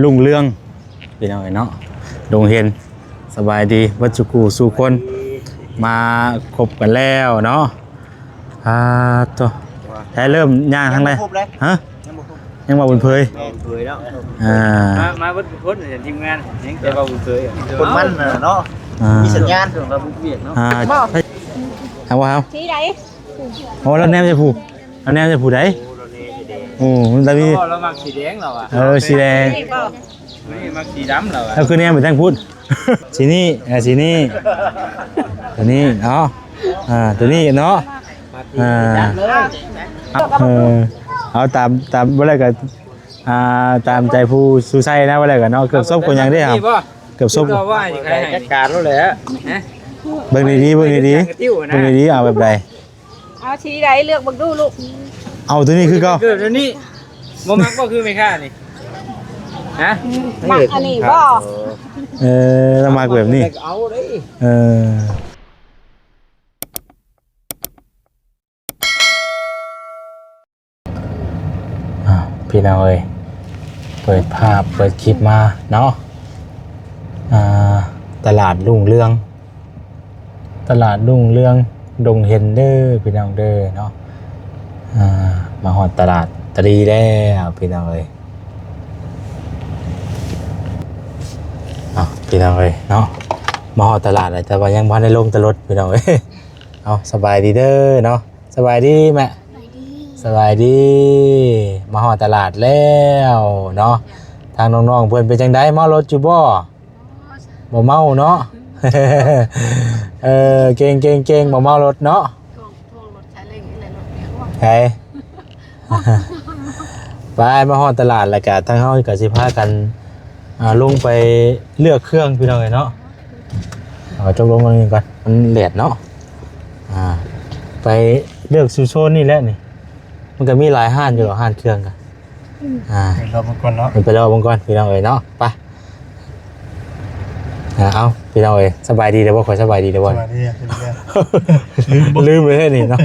รุ่งเรืองพี่น้องเนาะดงเห็นสบายดีวัชกูสู่คนมาคบกันแล้วเนาะตัวแท้เริ่มย่างทั้งเลยฮะยังมาบุญเพยแล้วมาบุญคนเห็นทีมงานยังจะมาบุญเพยคนมันเนาะมีสัญญาณของเราบุกเบียดเนาะเอาว่าเอาชี้ไหนโอ้แล้วแนมจะผูกแล้วแนมจะผูกไหนโอ้ตอนนี้เรามักสีแดงเราสีแดงไม่มักสีดำเราแล้วคือแนมเหมือนแท่งพูดสีนี้สีนี้ตัวนี้เนาะตัวนี้เนาะเอาตามอะไรกันตามใจผู้สู้ไส้นะอะไรกันเนาะเกือบซบคนยังได้ครับเกือบซบจัดการแล้วแหละเบิ่งดีๆเอาแบบใดเอาชี้ไหนเลือกบังดูลูกเอาตัวนี้คือก็ตัวนี้โมมักก็คือไม่ค่านี่ฮะมักอันนี้บ่ต้องมาแบบนี้เอาเลยพี่น้องเอ้ยเปิดภาพเปิดคลิปมาเนาะตลาดรุ่งเรืองดงเฮนเดอร์พี่น้องเด้อเนาะมาหอดตลาดตรีแล้วพี่น้องเอ้ยพี่น้องเอ้ยเนาะมาหอดตลาดแต่ว่ายังบ่ได้ลงตลาดพี่น้องเอ้ยเอาสบายดีเด้อเนาะสบายดีแม่สบายดีมาหอดตลาดแล้วเนาะทางน้องๆเพื่อนเป็นจังไดเมารถอยู่บ่เมาเนาะเก่งบ่เมารถเนาะใช่ไปมาหอดตลาดแล้วก็ทางเฮาก็สิพากันลงไปเลือกเครื่องพี่น้องเนาะจงลงกันก่อนมันแหลดเนาะไปเลือกซูโซนนี่แหละนี่มันก็มีหลายห้านอยู่หรอห้านเครื่องกันไปรอบางคนเนาะไปรอบางคนพี่น้องเอ๋ยเนาะไปเอาพี่น้องเอ๋ยสบายดีเดี๋ยวว่าขอสบายดีเดี๋ยวว่าลืมไปเลยนี่เนาะ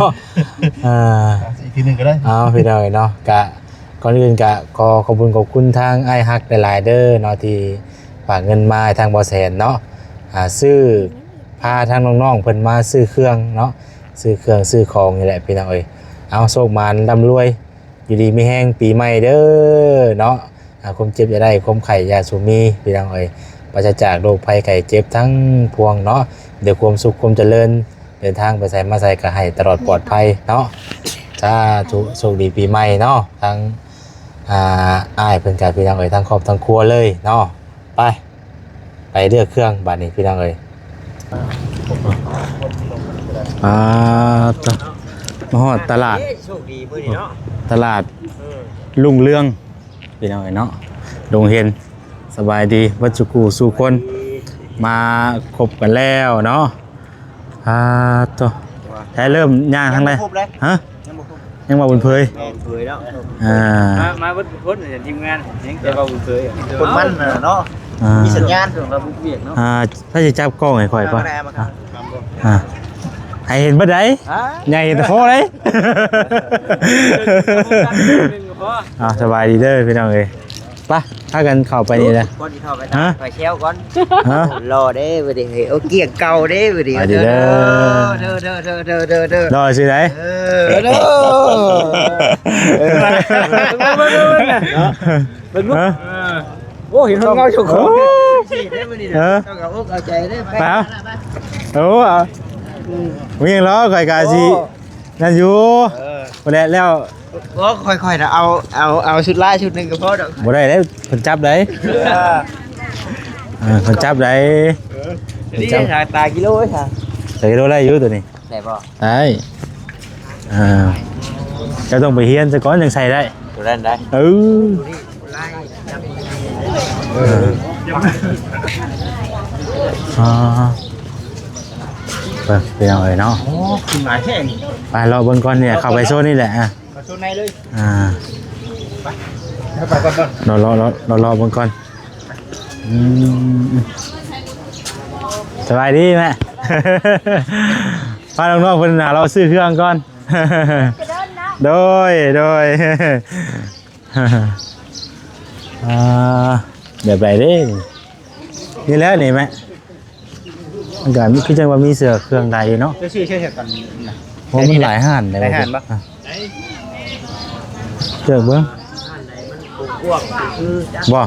อีกทีหนึ่งก็ได้เอาพี่น้องเอ๋ยเนาะก่อนอื่นก็ขอบคุณทางไอ้ฮักหลายๆเด้อเนาะที่ฝากเงินมาทางบอแสนเนาะซื้อพาทางน้องๆเพิ่นมาซื้อเครื่องเนาะซื้อเครื่องซื้อของนี่แหละพี่น้องเอ๋ยเอาโชคมาร่ำรวยอยู่ดีไม่แห้งปีใหม่เด้อเนาะความเจ็บจะได้ความไข่ยาสูมีพี่น้องเอ๋ยปราศจากโรคภัยไข้เจ็บทั้งพวงเนาะเดี๋ยวความสุขความเจริญเดินทางไปใส่มาใส่ก็ให้ตลอดปลอดภัยเนาะถ้าโชคดีปีใหม่เนาะทั้งอ้ายเพิ่นกับพี่น้องเอ๋ยทั้งครอบทั้งครัวเลยเนาะไปเลือกเครื่องบัดนี้พี่น้องเอ๋ยมาฮอดตลาดตลาดรุ่งเรืองพี่น้องเนาะดงเห็นสบายดีวัชกูสู่คนมาคบกันแล้วเนาะตัวแท้เริ่มย่างทั้งเลยฮะยังมาบุญเพยแล้วมาบุญคนเห็นทีมงานยังจะมาบุญเพยคนมันเนาะมีสัญญาณของเราบุกเบียดเนาะถ้าจะจับกล้องให้ค่อยป่ะให้เห็นบ่ได้ใหญ่แต่พอเลยสบายดีเด้อพี่น้องเอ้ยไปถ้ากันเข้าไปนี่นะก่อนที่เข้าไปนะไปเชี่ยวก่อนรอได้บ่ได้โอ้เกียงเก่าได้บ่ได้เด้อรอสิไหนโอ้เห็นคนเงาฉุกได้บ่ได้เอาใจได้ไปโอ้วิ่งล้อไก่กาซีนั่นอยู่บ่ได้แล้วก็ค่อยๆนะเอาชุดล่าชุดหนึ่งก็พอดอกบ่ได้แล้วคนจับได้คนจับได้นี่ถ่ายตากิโลไว้ค่ะกิโลได้อยู่ตัวนี้ได้ป่ะได้จะต้องไปเฮียนจะก้อนยังใส่ได้ตัวนั้นได้ไปเอาเลยเนาะโอ้ขึ้นมาแค่นี้ไปรอเบิ้งก่อนเนี่ยเข้าไปโซนนี่แหละโซนในเลยไปก่อนรอเบิ้งก่อนสบายดีไหมพาน้องๆเพิ่นเราซื้อเครื่องก่อนโดย แบบไรเด้นี่แหล้วนี่ไหมมันก็คือจังว่ามีเสื้อเครื่องใดอยู่เนาะ จะชื่อเช่นกันนะ เพราะมันหลายห่านได้ หลายห่านปะ อ่เจอเบิ่ง พวกคือ บ่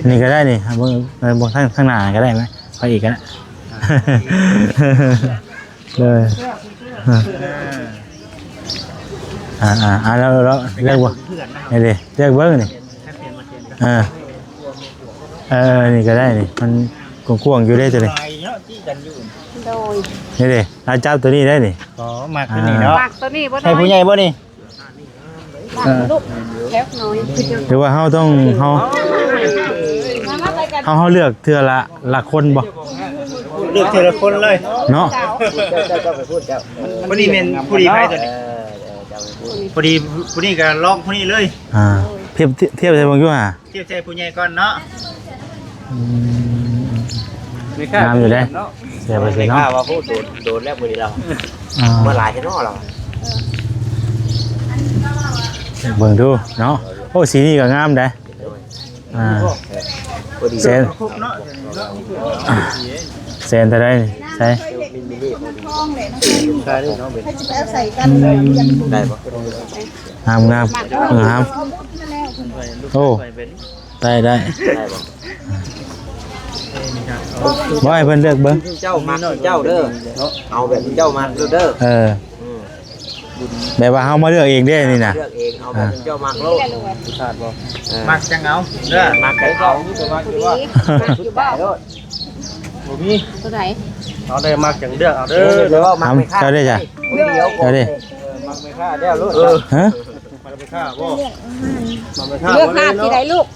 นี่ก็ได้นี่เบิ่งเบิ่งข้างหน้าก็ได้ไหมไปอีกก็ได้ เลยแล้วเรียกว่านี่ดิเรียกเบิ้งนี่นี่ก็ได้นี่มันกว้างๆอยู่ได้ตัวนี้ โดย นี่ดิเราจับตัวนี้ได้นี่ ก็มากขึ้นนี่เนาะ หมักตัวนี้บ่ ให้ น้อย ผู้ใหญ่บ่นี่ หมักลูกแล้วน้อย หรือว่าเราต้องเรา มาไปกัน เราเลือกเทื่อละคนบ่ เลือกทีละคนเลย เนาะ เจ้าไปพูดเจ้า ผู้นี้เป็นผู้ดีไพ่ตัวนี้ เจ้าไปพูด ผู้ดีผู้นี้ก็ลองผู้นี้เลย เทียบใส่บางอยู่ห่า เทียบใจผู้ใหญ่ก่อนเนาะ น้ำอยู่ได้เสียไปสิ ไม่ เนาะ กล้าว่าพูดโดนแล้วบุรีเราเมื่อหลายที่นอเรา เบิ่งดูเนาะโอ้สีนี้ก็งามได้เซนเซนเท่าไรใช่ ใช่ด้วยน้องเป็น ใส่กัน ได้ปะ งามโอ้ได้ ได้ปะ บ่ให้เพิ่นเลือกเบิ่ง เจ้ามาเจ้าเด้อเอาแบบเจ้ามาเด้อ แบบว่าเฮามาเลือกเองเด้นี่น่ะ เลือกเองเอาแบบเจ้ามาโลก มักจังเอาเด้อ มาไก่เอา อยู่บ้าน บ่มี ตัวไหน เอาได้มักจังเลือกเอาเด้อ เดี๋ยวมาไม่ฆ่า เจ้าได้จ้ะ เดียว เจ้าได้ มักไม่ฆ่าเด้อลูก ฮะ มาไม่ฆ่าบ่มาไม่ฆ่า เลือกหน้าที่ไหนลูก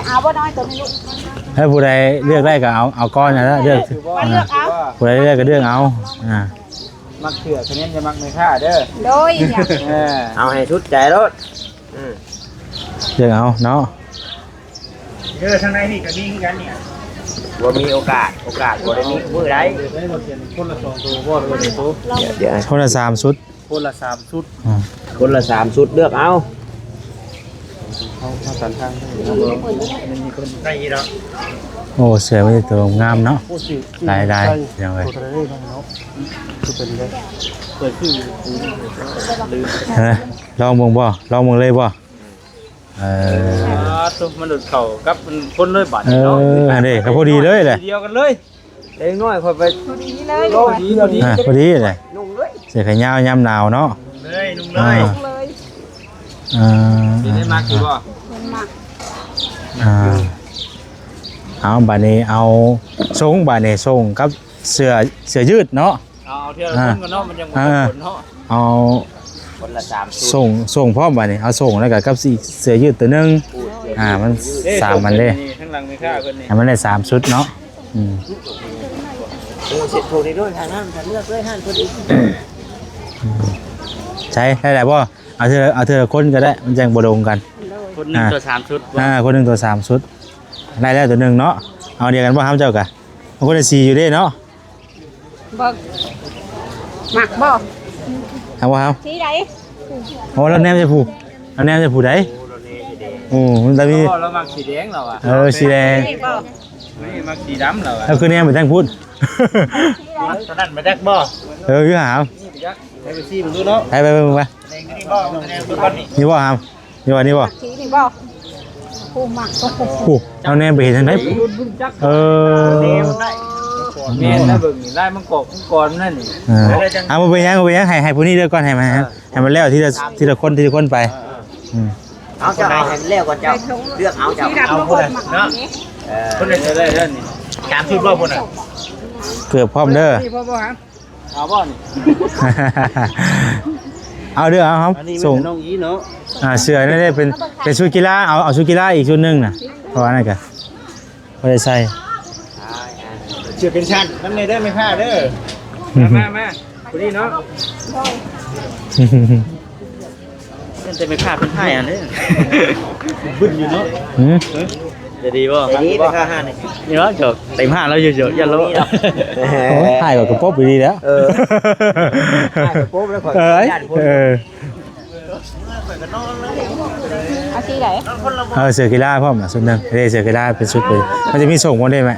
เอาบ่น้อยตัวนี้ลูก ถ้าผู้ใดเลือกได้ก็เอาก้อนนะเลือก มาเลือกเอา ผู้ใดเลือกก็เลือกเอามักเถื่อคะแนนจะมักไม่ฆ่าเด้อ โดยเนี่ย เอาให้ชุดใจรถ เลือกเอาเนาะ เด้อทางในนี่ก็มีกันเนี่ย ว่ามีโอกาสว่าได้มีมือไร ได้หมดเสียคนละ2ตัวบ่ตัวนี้ตัว เดี๋ยว คนละ3ชุด คนละ3ชุด คนละ3ชุดเลือกเอา เขาสันทางมันมีคนได้อีแล้ว โอ้เสือมันจะตัวงามเนาะได้ยังไง คือเป็นได้เปิดชื่อ ลองมองเลยบ่ตัวมันหลุดเข่ากับคนเลยบาดเนาะ นี่ก็พอดีเลยแหละ เดียวกันเลย เล็กน้อยพอไป ตัวนี้เลย โลดีพอดี พอดีเลย นุ่งเลย เสื้อแขนยาวยามหนาวเนาะ เลยนุ่งเลย เลย สิได้มากกี่บ่ มันหมัก เอาบานี้เอาทรงบานี้ทรงกับเสื้อยืดเนาะ เอาเที่ยวคนกันเนาะมันยังบ่ผลเนาะ เอา คนละ3ชุด ส่งพร้อมบานี้เอาส่งแล้วก็กับเสื้อยืดตัวนึงมัน3มันเด้ ข้างหลังมีค่าเพิ่นนี่ ให้มันได้3ชุดเนาะ เสร็จโทรนี้ด้วยทางนั้นเลือกด้วยท่านคนอีก ใช่ได้บ่เอาเธอคนก็ได้มันจังบ่ลงกัน คนนึงตัว3ชุด คนหนึงตัว3ชุดได้แล้วตัวนึงเนาะเอาเดียวกันบ่ครับเจ้ากะคนละ4อยู่เด้เนาะ บ่หมักบ่ เอาบ่ครับ ที่ไหน โอ้แล้วแนมจะผูกแล้วแนมจะผูกได้โอ้มันจะมี เรามักสีแดงเราอ่ะ สีแดง นี่บ่ ไม่มักสีดำเราอ่ะ แล้วคือแนมไปทั้งพูด ตอนนั้นมาแดกบ่ คือหาม ให้ไปซี่มึงดูเนาะ ไปเบิ่งไป แดงนี่บ่แดงทุกคนนี่ นี่บ่หามนี่บ่นี่บ่ ที่นี่บ่ผู้หมักก็ผู้ ผูกเอาแนมไปเห็นทางไหนเออ แม่ถ้าเบิ่งนี่ได้มันกอกมันก่อนนั่นนี่ เอาไปยังให้ผู้นี้เลือกก่อนให้มันให้มันแล้วทีละคนไป เอาเจ้าเอาให้แล้วก่อนเจ้าเลือกเอาเจ้า ที่ดำก็คนหมักนี่ คนไหนจะได้เด้อนี่3ชุดบ่พุ่นน่ะ เกือบพร้อมเด้อ นี่พ่อฮะเอาบ่นี่ เอาเด้อเอาครับส่ง น้องอีเนาะ เสื้อนี่ได้เป็นชุดกีฬาเอาชุดกีฬาอีกชุดนึงน่ะเพราะว่านั่นก็บ่ได้ใส่ เชื่อเป็นชั้นนั่นเลยได้ไหมค่ะเด้อมาคนนี้เนาะนั่นจะไม่พลาดเป็นไพ่อันนี้บึ้นอยู่เนาะจะดีป่ะ นี้ไปค่า5นี่ นี่เนาะจบเต็ม5แล้วเยอะๆอย่าโล ถ่ายกับกระป๋อบดีแล้ว ให้โป๊บแล้วขอญาติคน อัน สีไหน เสือกีฬาพร้อมอ่ะชุดหนึงเด้เสือกีฬาเป็นชุดเลยมันจะมีส่งบ่ได้ไหม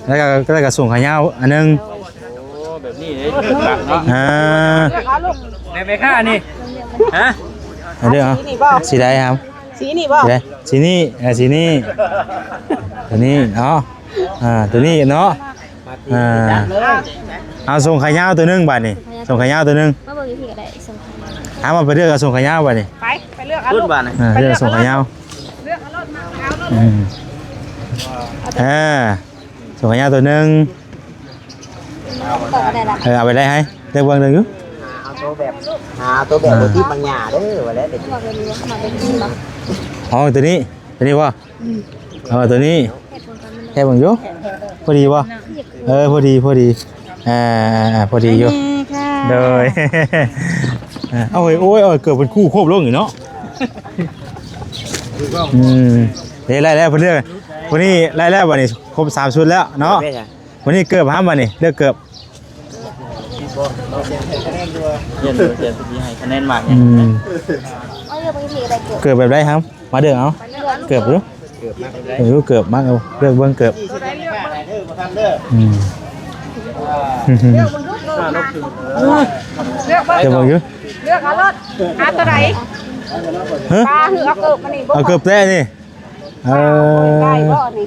แล้วก็ส่งขายาวอันนึง โอ้แบบนี้เลยหลังเนาะ เอาลูก แม่ค่านี่ฮะ เอาเด้อเอาสีใดครับ สีนี่บ่ สีใดสีนี้สีนี้ตัวนี้เนาะตัวนี้เนาะเอาส่งขายาวตัวนึงบัดนี่ส่งขายาวตัวนึง มาบอกอีกทีก็ได้ส่งให้ เอามาไปเลือกเอาส่งขายาวบัดนี่ ไปเลือกเอา รุ่ ลู น ก บ้านน่ะ เลือกส่งขายาว เลือกเอารถมาเอารถ ส่งขายาวตัวนึง ต่อก็ได้ละ เอาไปได้ให้เลือกเบิ่งหนึงอยู่ เอาตัวแบบบ่ที่บางหญ้าเด้อว่าแล้วเด็ก บอกเลยว่ามาเป็นที่บ่ อ๋อตัวนี้วะตัวนี้ เฮ็ดผลกันมันแค่เบิ่งอยู่พอดีวะพอดีพอดีอยู่ ค่ะ เลยเอาเฮ้ยโอ้ยเกิดเป็นคู่ควบลงอยู่เนาะนี่ไล่แล้วเพื่อนเลือกวันนี้ไล่แล้ววันนี้ครบ3ชุดแล้วเนาะวันนี้เกือบ5วันนี้เลือกเกือบ เย็นสิให้คะแนนมาก เอาเรื่องบางทีก็ได้เกิด เกือบแบบไรครับมาเด้อเอาเกือบรู้เกือบมากเอาเลือกเบิ้งเกือบ เลือกเบอร์ เกือบเบิ้งอยู่ เลือกเอารถหาตัวไหนปลาหือเอาเกิบมานี่บ่ เอาเกือบแท้นี่ได้บ่นี่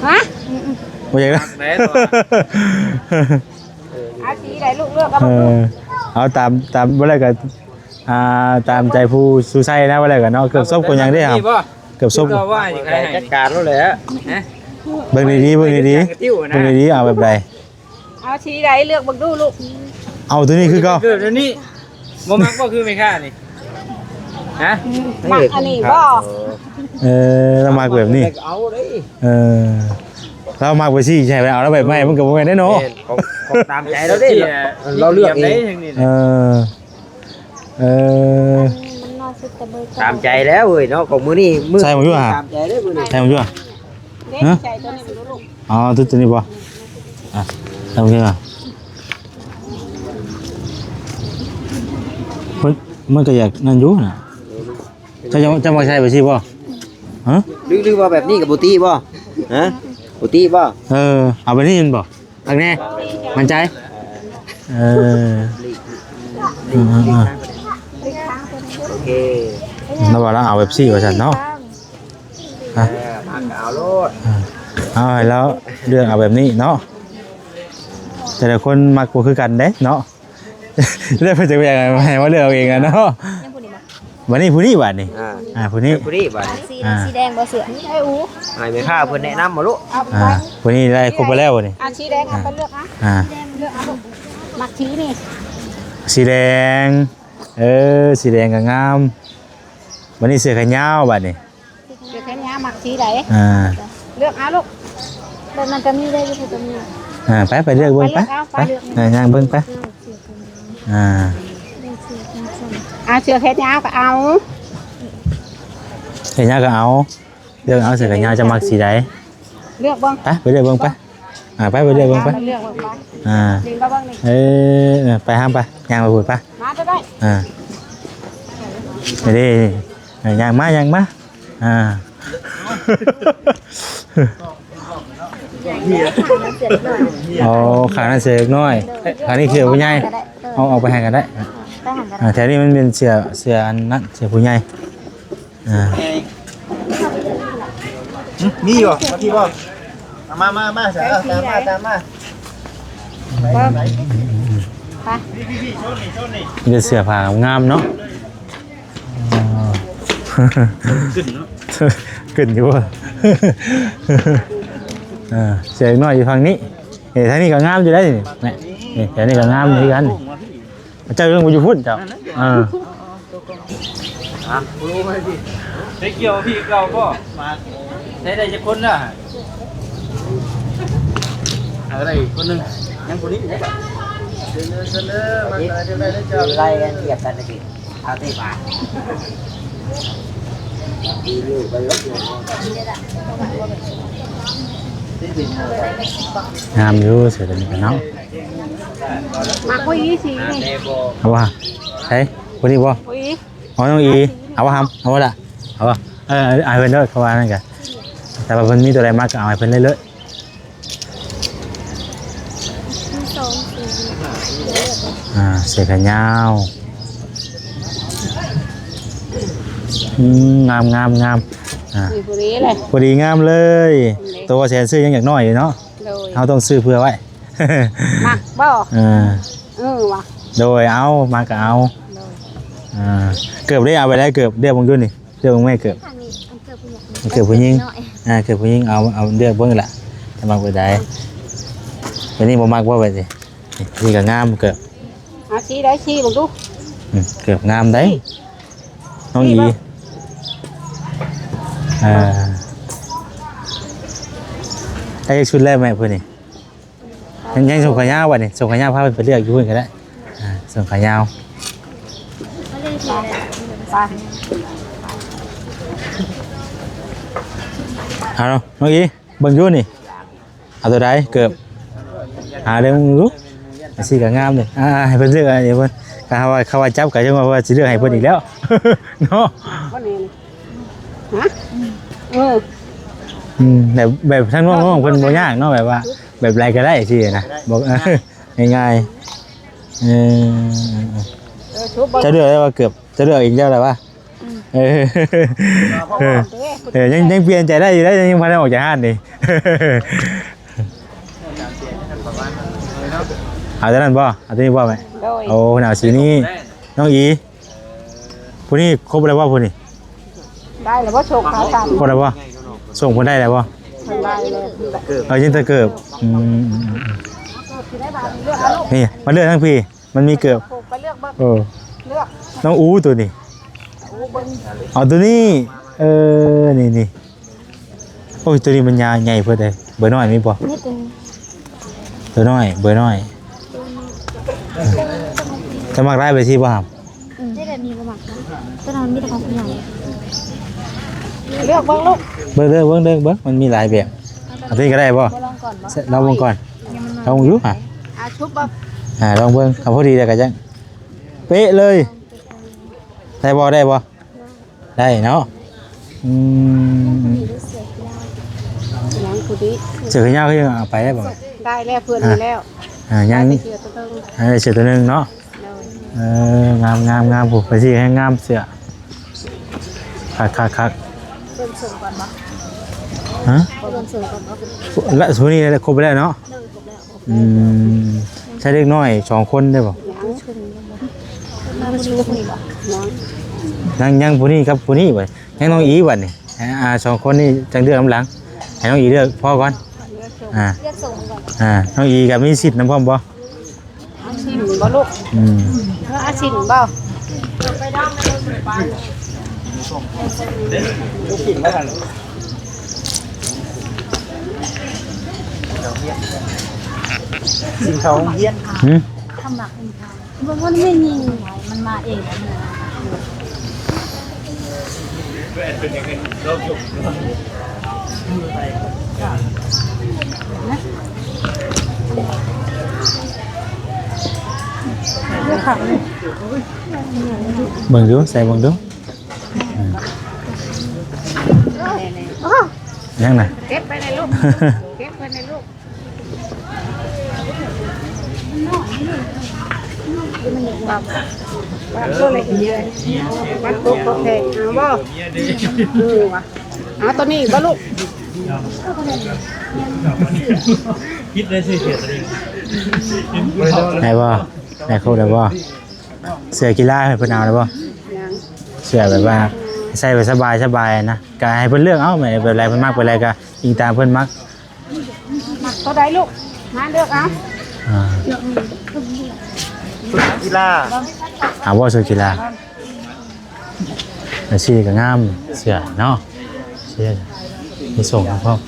ฮะ บ่อยากนะ เอาสีไหนลูกเลือกเอาลูก เอาตามว่าอะไรกันตามใจผู้สู้ไส้นะว่าอะไรกันเนาะเกือบซบคนยังได้ครับเกือบซบ ก็ว่าอย่างไร จัดการแล้วแหละ เบิ่งดีๆเบิ่งดีๆเอาแบบใด เอาสีไหนเลือกบักดูลูก เอาตัวนี้คือก็ เกิดแล้วนี่บ่มักก็คือไม่ค่านี่ฮะ มักอันนี้บ่ เรามาแบบนี้ เอาเด้ เรามาไปสิใช่ไหมเอาแล้วแบบไม่มันก็บ่แม่นได้เนาะ ของตามใจเราเด้เราเลือกเอง มันนอนสุดแต่เบอร์ ตามใจแล้วเว้ยเนาะของมื้อนี้ตามใจเด้อมื้อนี้ ใช่มั้ยจ้ะ เด็กใจตัวนี้ลูก อ๋อตัวนี้บ่ใช่มั้ยจ้ะมันก็อยากนั่นอยู่น่ะจะมาใช้ไปสิบ่ฮะ หรือว่าแบบนี้กับบุตี้บ่ฮะบุตี้บ่ เอาไปนี่มันบ่อันนี้มั่นใจโอเค เราว่าเราเอาแบบซี่ว่าซั่นเนาะ มาเอาโลด เอาให้แล้วเรื่องเอาแบบนี้เนาะแต่ละคนมักบ่คือกันเด้เนาะเลือกเพิ่นจะเป็นยังไงให้ว่าเลือกเอาเองอะเนาะ ยังพูดอีกบ่ วันนี้ผู้นี้บัดนี้ผู้นี้ บุตี้บ่ สีแดงบ่เสือ ไอ้อู ให้แม่ค้าเพิ่นแนะนำบ่ลูก เอาไป ผู้นี้ได้ครบไปแล้วนี่ เอาสีแดงเอาไปเลือกอ่ะเลือกเอาลูกมักสีนี่ สีแดงสีแดงก็งามวันนี้เสื้อแขนยาวบัดนี้ เลือกแค่นี้มักสีไหน เลือกเอาลูก แต่มันจะมีได้อยู่ตรงนี้ ไปเลือกเบิ่งไปย่างเบิ่งไป เอาเชือกแค่นี้ก็เอา แขนยาวก็เอาเลือกเอาเสื้อแขนยาวจะมักสีใด เลือกบ้าง ไปเลือกเบิ่งไปไปเลือกเบิ่งไป เลือกบ้างไปดึงบ้างนี่ ไปห้ามไปย่างไปพูดไป มาจะได้ นี่ย่างมาเอาขาหน้าเสือน้อยขานี้เสือผู้ใหญ่เอาไปให้กันได้แถวนี้มันเป็นเสืออันนั้นเสือผู้ใหญ่ มีบ่มาพี่บ่มาเสร็จแล้วตามมา มีเสือผ้างามเนาะขึ้นอยู่ว่าเสือน้อยอยู่ฝั่งนี้ทางนี้ก็งามอยู่ได้นี่แถวนี้ก็งามเหมือนกันเจ้าเรื่องบุญพุทธเจ้ารู้ไหมพี่ได้เกี่ยวพี่เราก็มาได้จะคนน่ะอะไรคนนึงยังคนนี้ได้ป่ะเดินมาไล่กันเหยียบกันนะพี่เอาเตะบาทงามอยู่เสือตัวนี้กันเนาะ มักผู้หญิงสีนี่ เอาว่าใช่คนนี้บ่ ผู้หญิง เอาน้องอีเอาว่าทำเอาว่าละเ เอาป่ะเอาเพิ่นเด้อเขาว่านั่นกันแต่ว่าเพิ่นมีตัวใดมากก็เอาให้เพิ่นเลย มี2 เสื้อแขนยาวงามนี่ผู้นี้เลย พอดีงามเลย ตัวแสนซื้อยังอยากน้อยอยู่เนาะ โดย เราต้องซื้อเพื่อไว้ มาบ่ ว่ะ โดยเอามาก็เอาเกือบได้เอาไปได้เกือบเรียกบางยุ่นนี่เรียกบางแม่เกือบ ทางนี้อันเกือบผู้หญิง เกือบผู้หญิงเกือบผู้หญิงเอาเรียกเบิ่งละจะมักไปได้วันนี้บ่มักว่าไปสินี่ก็งามเกือบ หาชี้ได้ชี้บังดู เกือบงามได้น้องอีไอ้ชุดแรกแม่เพื่อนนี่ยังส่งขายาววะนี่ส่งขายาวพาไปเลือกอยู่เพื่อนก็ได้ส่งขายาว ก็เลยเสียเลย ไป เอาเนาะน้องอีเบิ่งอยู่นี่เอาตัวใดเกือบหาเรื่องรู้สิก็งามเลยให้เพิ่นเลือกเดี๋ยวเพิ่นเขาว่าจับก็จังว่าสิเลือกให้เพิ่นอีกแล้วเนาะ วันนี้ฮะแบบทั้งน้องๆเพิ่นบ่ยากเนาะแบบว่าแบบไรก็ได้สินะบอกง่ายๆ ชุบ จะเลือกได้ว่าเกือบจะเลือกอีกแล้วแหละว่ายังเปลี่ยนใจได้อยู่ได้ยังพาได้ออกจากห้านดิเอาตัวนั้นบ่เอาตัวนี้บ่ไหมโอ้หนาวสีนี้น้องอีผู้นี้ครบแล้วบ่ผู้นี้ ได้แล้วว่าโชคขาสั่น ครบแล้วบ่ส่งคนได้แล้วบ่ ได้เลย เอายินตะเกือบนี่มาเลือกทั้งพี่มันมีเกือบ ไปเลือกบ้าง เออ เลือก น้องอูตัวนี้เอาตัวนี้นี่โอ้ยตัวนี้มันยาวใหญ่เพื่อใดเบอร์น้อยมีบ่ นี่เป็น ตัวน้อยเบอร์น้อยจะมักได้ไปที่บ่ครับ ได้แบบมีประมาณตอนนั้นมีแต่ของผู้ใหญ่ เลือกบ้างลูก เบิ่งมันมีหลายแบบเอาตัวนี้ก็ได้บ่ ลองก่อนบ่ ลองเบิ่งก่อนลองอยู่อ่ะ ชุบบ้าง ลองเบิ่งเอาพอดีแล้วก็จังเป๊ะเลยได้บ่ได้เนาะยังผู้นี้ เสือขยาวก็ยังเอาไปได้บ่ ได้แล้วเพื่อนแล้ว ยัง เสือตัวนึง ได้เสือตัวนึงเนาะงามผู้ไปสิให้งามเสือคัก เริ่มส่งก่อนบ่ ฮะ เริ่มส่งก่อนบ่ และส่วนนี้ครบไปแล้วเนาะ เริ่มครบแล้ว ใช้เล็กน้อย2คนได้บ่ ยังชุนมาบ่รู้นี่บ่ ยังผู้นี้กับผู้นี้บ่ยังน้องอีบัดนี่2คนนี้จังเลือกลำหลังให้น้องอีเลือกพ่อก่อนเรียกส่งก่อน น้องอีก็มีสิทธิ์นำพร้อมบ่ ชิมบ่ลูกชิมบ่ สิ่งเขาเฮียน ทำหนักบ่มันไม่มีมันมาเองเบิ่งดูใส่เบิ่งดูยังน่ะ เก็บไปในลูกเก็บไปในลูกบ้านตัวเล็กเยอะบ้านตุ๊กตัวแพงเอาบ่ว่ะเอาตัวนี้บ่ลูก คิดได้สิเสียตัวนี้ ได้บ่ได้ครบได้บ่เสื้อกีฬาให้เพิ่นเอาได้บ่ ยัง เสื้อแบบว่าใส่ไปสบายนะก็ให้เพิ่นเลือกเอาแม่แบบไรเพิ่นมักไปไรก็อิงตามเพิ่นมัก มักตัวใดลูกมาเลือกเอา กีฬา เอาบ่เสื้อกีฬาแล้วสีก็งามเสื้อเนาะเสื้อมีส่งพร้อม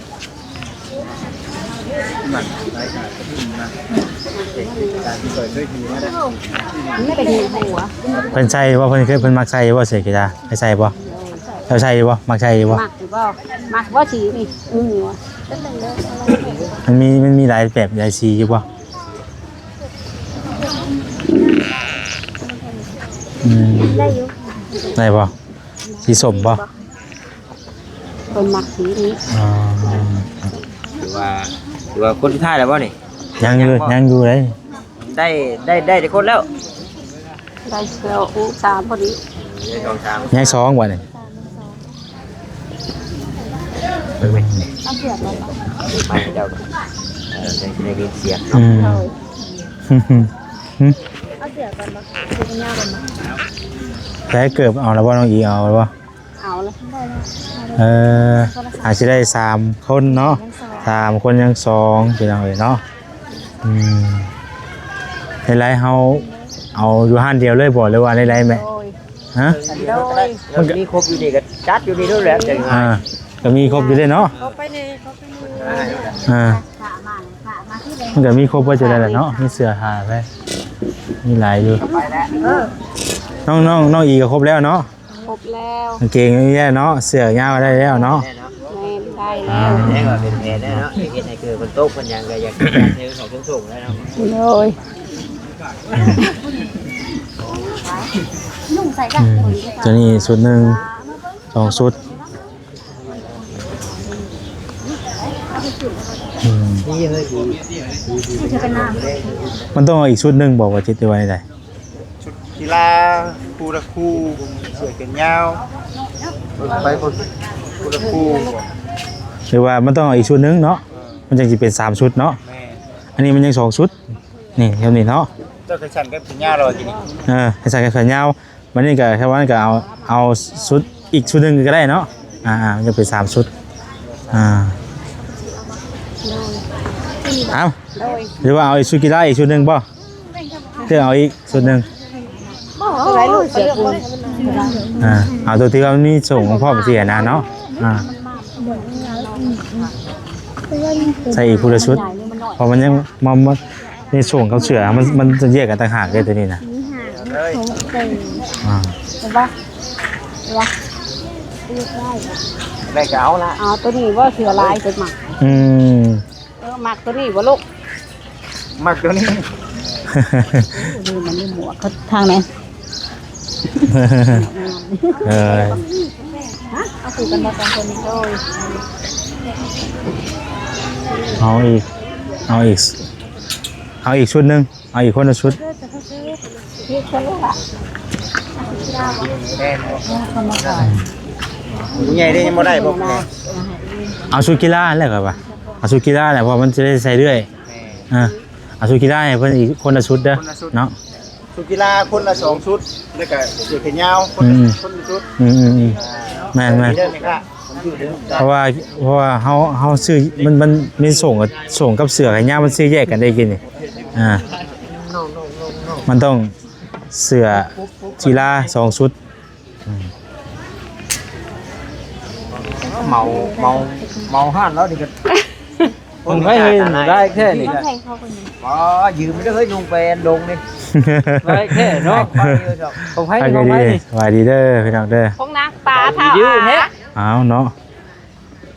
ไม่ได้ยินหัว เพิ่นใส่บ่เพิ่นเคยเพิ่นมักใส่บ่เสื้อกีฬาให้ใส่บ่เราใส่บ่มักใส่บ่ มักหรือเปล่ามักว่าสีนี่ว่ะ มันมีหลายแบบหลายสีอยู่บ่ได้อยู่ ได้บ่สีส้มบ่ คนมักสีนี้ อ๋อ ถือว่าคนสุดท้ายแล้วบ่นี่ ยังอยู่เลย ได้แต่คนแล้ว ได้เกลียวอู้สามพอดี สองสาม ยังสองกว่านี่ เอาเสือก่อน ไปเจ้าได้ยินเสียง อืม เอาเสือก่อนบ่เป็นยาวก่อนบ่ แต่เกือบเอาแล้วบ่น้องอีเอาแล้วบ่ เอาเลย อาจจะได้3คนเนาะ3คนยัง2พี่น้องเอ้ยเนาะในไลฟ์เฮาเอาอยู่ห้านเดียวเลยบ่หรือว่าในไลฟ์แม่ โดย ฮะ มันมีครบอยู่นี่ก็จัดอยู่นี่ด้วยแหละจังไง ก็มีครบอยู่เลยเนาะ เขาไปในเขาไปใน อ่า ขามาที่เลย มันก็มีครบว่าจะได้แหละเนาะมีเสื้อผ้าไปมีหลายอยู่ ไปแล้ว น้องอีก็ครบแล้วเนาะ ครบแล้ว กางเกงนี่เนาะเสื้อยาวได้แล้วเนาะ แน่เนาะ แม่ได้แล้ว แน่ก็เป็นแน่แน่เนาะเฮ็ดให้คือคนโต๊ะคนยังก็อยากเฮ็ดของสูงๆแล้วเนาะ โดย นุ่งใส่กัน ตัวนี้ชุดหนึ่ง2ชุดนี่เฮ้ยดี จะเป็นน้ มันต้องเอาอีกชุดหนึ่งบอกว่าจิตไว้ได้ กีฬาคูระคูเสือแขนยาวไปคนคูระคู หรือว่ามันต้องเอาอีกชุดหนึงเนาะมันจึงจะเป็น3ชุดเนาะ แม่ อันนี้มันยัง2ชุดนี่เท่านี้เนาะ เจ้ากระชันกับแขนยาวเรากินนี่ ให้ใส่กระแขนยาวมันนี่ก็แค่ว่าก็เอาชุดอีกชุดหนึงก็ได้เนาะมันจะเป็น3ชุดเอา โดย หรือว่าเอาอีกชุดกีฬาอีกชุดหนึงป่ะเลือกเอาอีกชุดหนึง อะไรลูกเสือคุณ เอาตัวที่ว่านี่ส่งของพ่อไปเสียนะเนาะใส่อีกผู้ละชุดเพราะมันยังมันในส่งเขาเสือมันจะแยกกันต่างหากเลยตัวนี้นะ เลย เห็นปะ ได้ก็เอาละ เอาตัวนี้ว่าเสือลายเป็นหมัก อืม หมักตัวนี้ว่าลูก มักตัวนี้ ดูมันมีหมวกเขาทางไหน เออ เอาสู่กันมาสองคนนี้โดย เอาอีกชุดหนึงเอาอีกคนละชุด ที่คนลูกอ่ะ แน่ผู้ใหญ่ได้ยังบ่ได้บ่แม่ เอาชุดกีฬาแหละครับป่ะเอาชุดกีฬาแหละเพราะมันจะได้ใส่เรื่อยเอาชุดกีฬาให้เพิ่นอีกคนละชุดเด้อเนาะ สุกีฬาคนละ2ชุดแล้วก็เสือแขนยาวคนละชุด แม่น เด้อแม่ค่ะผมอยู่เด้อ เพราะว่าเฮาซื้อมันมีส่งกับเสือไอ้ย่ามันซื้อแยกกันได้กินนี่มันต้องเสือกีฬา2ชุด เมาห้านแล้วดิกัน ผมให้ได้แค่นี้ ต้องแทงเขาคนนี้ อ๋อยืมไม่ได้เฮ้ยลุงไปดงนี่ ได้แค่เนาะผมให้ ไป ผม ดี ให้ สวัสดีเด้อพี่น้องเด้อ พงนักปลาเท่า ยืมแท้ เอาเนาะ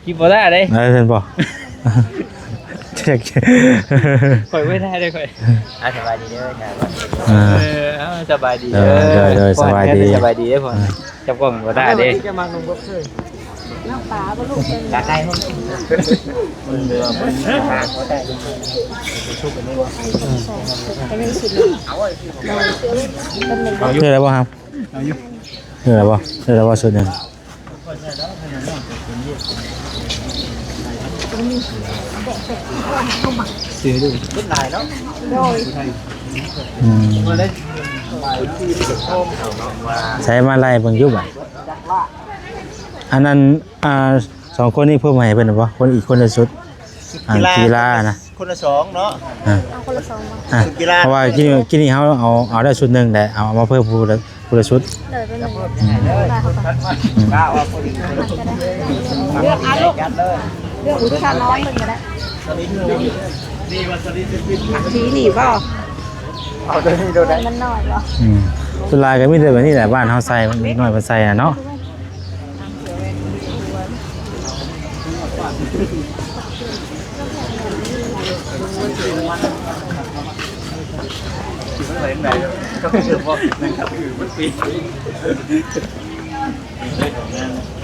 คิดบ่ได้เลย ได้เพิ่นบ่เช็ค ข่อยไม่ได้เลยข่อย สบายดีเด้อจ้า สบายดี สบายดี สบายดีเด้อพ่อจับกล้องบ่ได้เด้ จะมาลงบ่เคย นักปลาว่าลูกเป็น อยากได้ห้องมันเดือมันทางเขาได้ เจอแล้วบ่ครับเจอแล้วบ่ชุดหนึง ซื้อดู ขึ้นหลายเนาะ ใช้มาไล่เบิ่งอยู่บ่อันนั้น2คนนี้เพิ่มให้เพิ่นบ่คนอีกคนละชุดกีฬานะ คนละ2เนาะ เอาคนละสองมา เพราะว่ากินนี่เขาเอาได้ชุดหนึ่งแต่เอามาเพิ่มผู้ละชุด เลยเป็นหนึ่ง ก้าวพอดี เลือกอาลูก ยัดเลย เลือกผู้ชายน้อย คนก็ได้ สีหนีบ่ เอาตัวนี้ดูได้ มันน้อยเหรอ สุดลายก็มีแต่แบบนี้แหละบ้านเขาใส่มันน้อยมันใส่เนาะ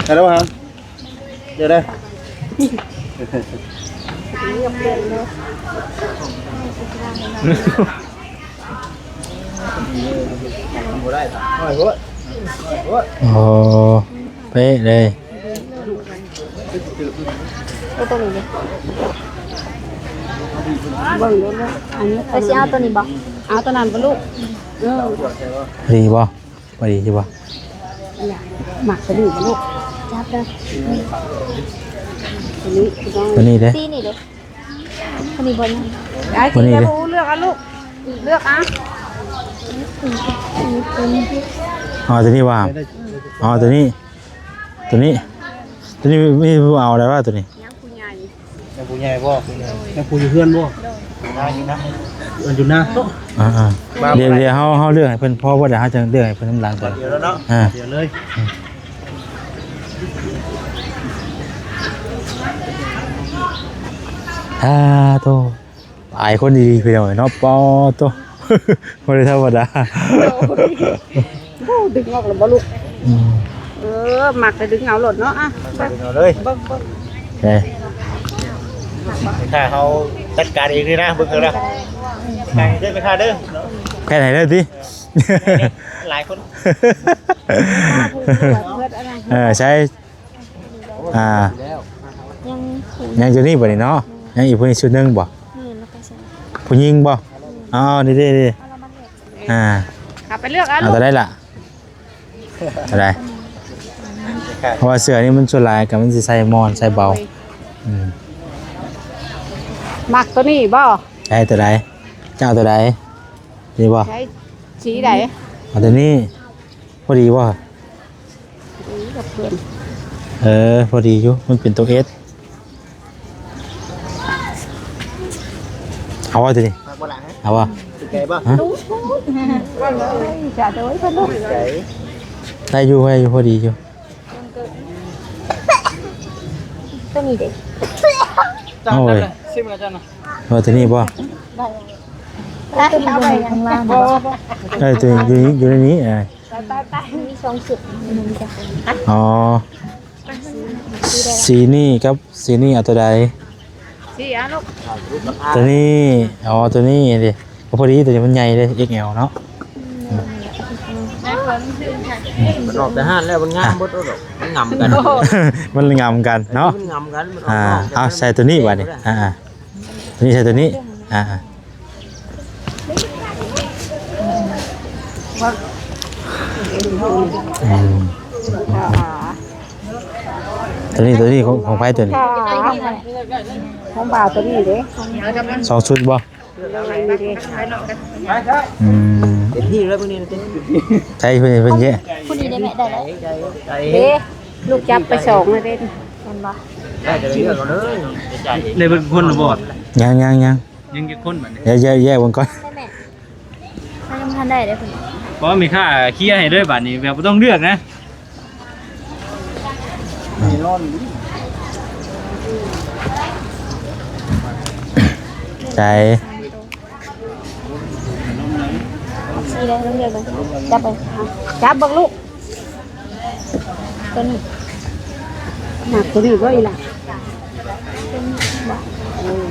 ฮัลโหลครับ เดี๋ยวได้ บ่ได้น้อยโพด โอ้เป๊ะเลย เอาตัวนี้ดิ เบิ่งดูเลยอันนี้ ไปสิเอาตัวนี้บ่ เอาตัวนั้นบ่ลูกเออ ดีบ่บ่ดีใช่บ่ หมักตัวนี้บ่ลูก จับเด้อ ตัวนี้ต้อง ตัวนี้เด้ สีนี่เด้อตัวนี้บ่ยัง ไอ้ที่จะรู้เลือกเอาลูกเลือกอ่ะ อ๋อตัวนี้ว่างอ๋อตัวนี้ตัวนี้ไม่เอาอะไรวะตัวนี้ ยังผู้ใหญ่ ยังผู้ใหญ่บ่ยังผู้อยู่เพื่อนบ่ได้อยู่นะมันอยู่หน้าโต๊ะ เดี๋ยวเฮาเลือกให้เพิ่นเพราะว่าเดี๋ยวเฮาจะเลือกให้เพิ่นน้ำลางก่อน เดี๋ยวแล้วเนาะ เดี๋ยวเลย โตอายคนดีๆไปหน่อยเนาะปอโต บ่ได้ธรรมดา โอ้ดึงออกแล้วบ่ลูก อืม หมักไปดึงเอาหลดเนาะอ่ะ เอาเลย เบิ่ง เด้ ถ้าเขาจัดการเองเลยนะเบิ่งเอาละใครได้ไปค่าเด้อ แค่ไหนเด้อติ หลายคน ใช้ยัง ยังจะนี่บ่นี่เนาะยังอีกผู้นี้ชุดหนึงบ่ นี่แล้วก็ใส่ ผู้หญิงบ่อ๋อนี่เอาละมันเด็ด ขับไปเลือกเอา เอา ลูก ตัวได้ล่ะตัวได้เพราะว่าเสื้อนี่มันส่วนหลายก็มันสิใส่มอนใส่เบาอืม หมักตัวนี้บ่ ใช้ตัวใดเจ้าตัวใดดีบ่ ใช้สีใด เอาตัวนี้พอดีบ่ กับเพื่อน พอดีอยู่มันเป็นตัว S เอาว่าตัวนี้ มาบ่หลังฮะ เอาว่า สิไกลบ่ ฮะ จะโดยเพิ่นลูก ไกล ได้อยู่พอดีอยู่ ตัวนี้เด็ก เอาเว้ย ซิมกันจ้ะนะ เอาตัวนี้บ่ ได้เอาไปข้างล่างบ่ ได้ตัวอยู่ในนี้มีสองสุดมันจะ อ๋อสีนี่กับสีนี่เอาตัวใด สีอ่ะลูก ตัวนี้อ๋อตัวนี้ดิก็พอดีตัวนี้มันใหญ่เลย XL เนาะ มันออกแต่ห้านแล้วมันงามบ่ดอกมันงำกัน มันงามกันเนาะ มันงำกันมัน เอาใส่ตัวนี้บัดนี้ตัวนี้ใส่ตัวนี้ตัวนี้ของไฟตัวนี้ ของบ่าวตัวนี้เด้ 2 ชุดบ่ อะไรนี่เด้ เต็มที่เลยพวกนี้เต็ม ใช่เพิ่นเยอะ ผู้นี้ได้แม่ได้แล้ว ใจ เด้ลูกจับไปสองเลยเด้ มันบ่ ได้จะเลือกเอาเลย เลยเป็นคนบ่ ยัง ยังกี่คนบัดนี้ แยกก่อน ได้แม่ถ้ายังทันได้เด้อคุณ เพราะมีค่าเคลียร์ให้ด้วยบัดนี้แบบบ่ต้องเลือกนะ ใจ สีได้ต้องเรียกเลยจับไป จับเบิ่งลูก ตัวนี้ หมักตัวนี้ก็อีหล่ะ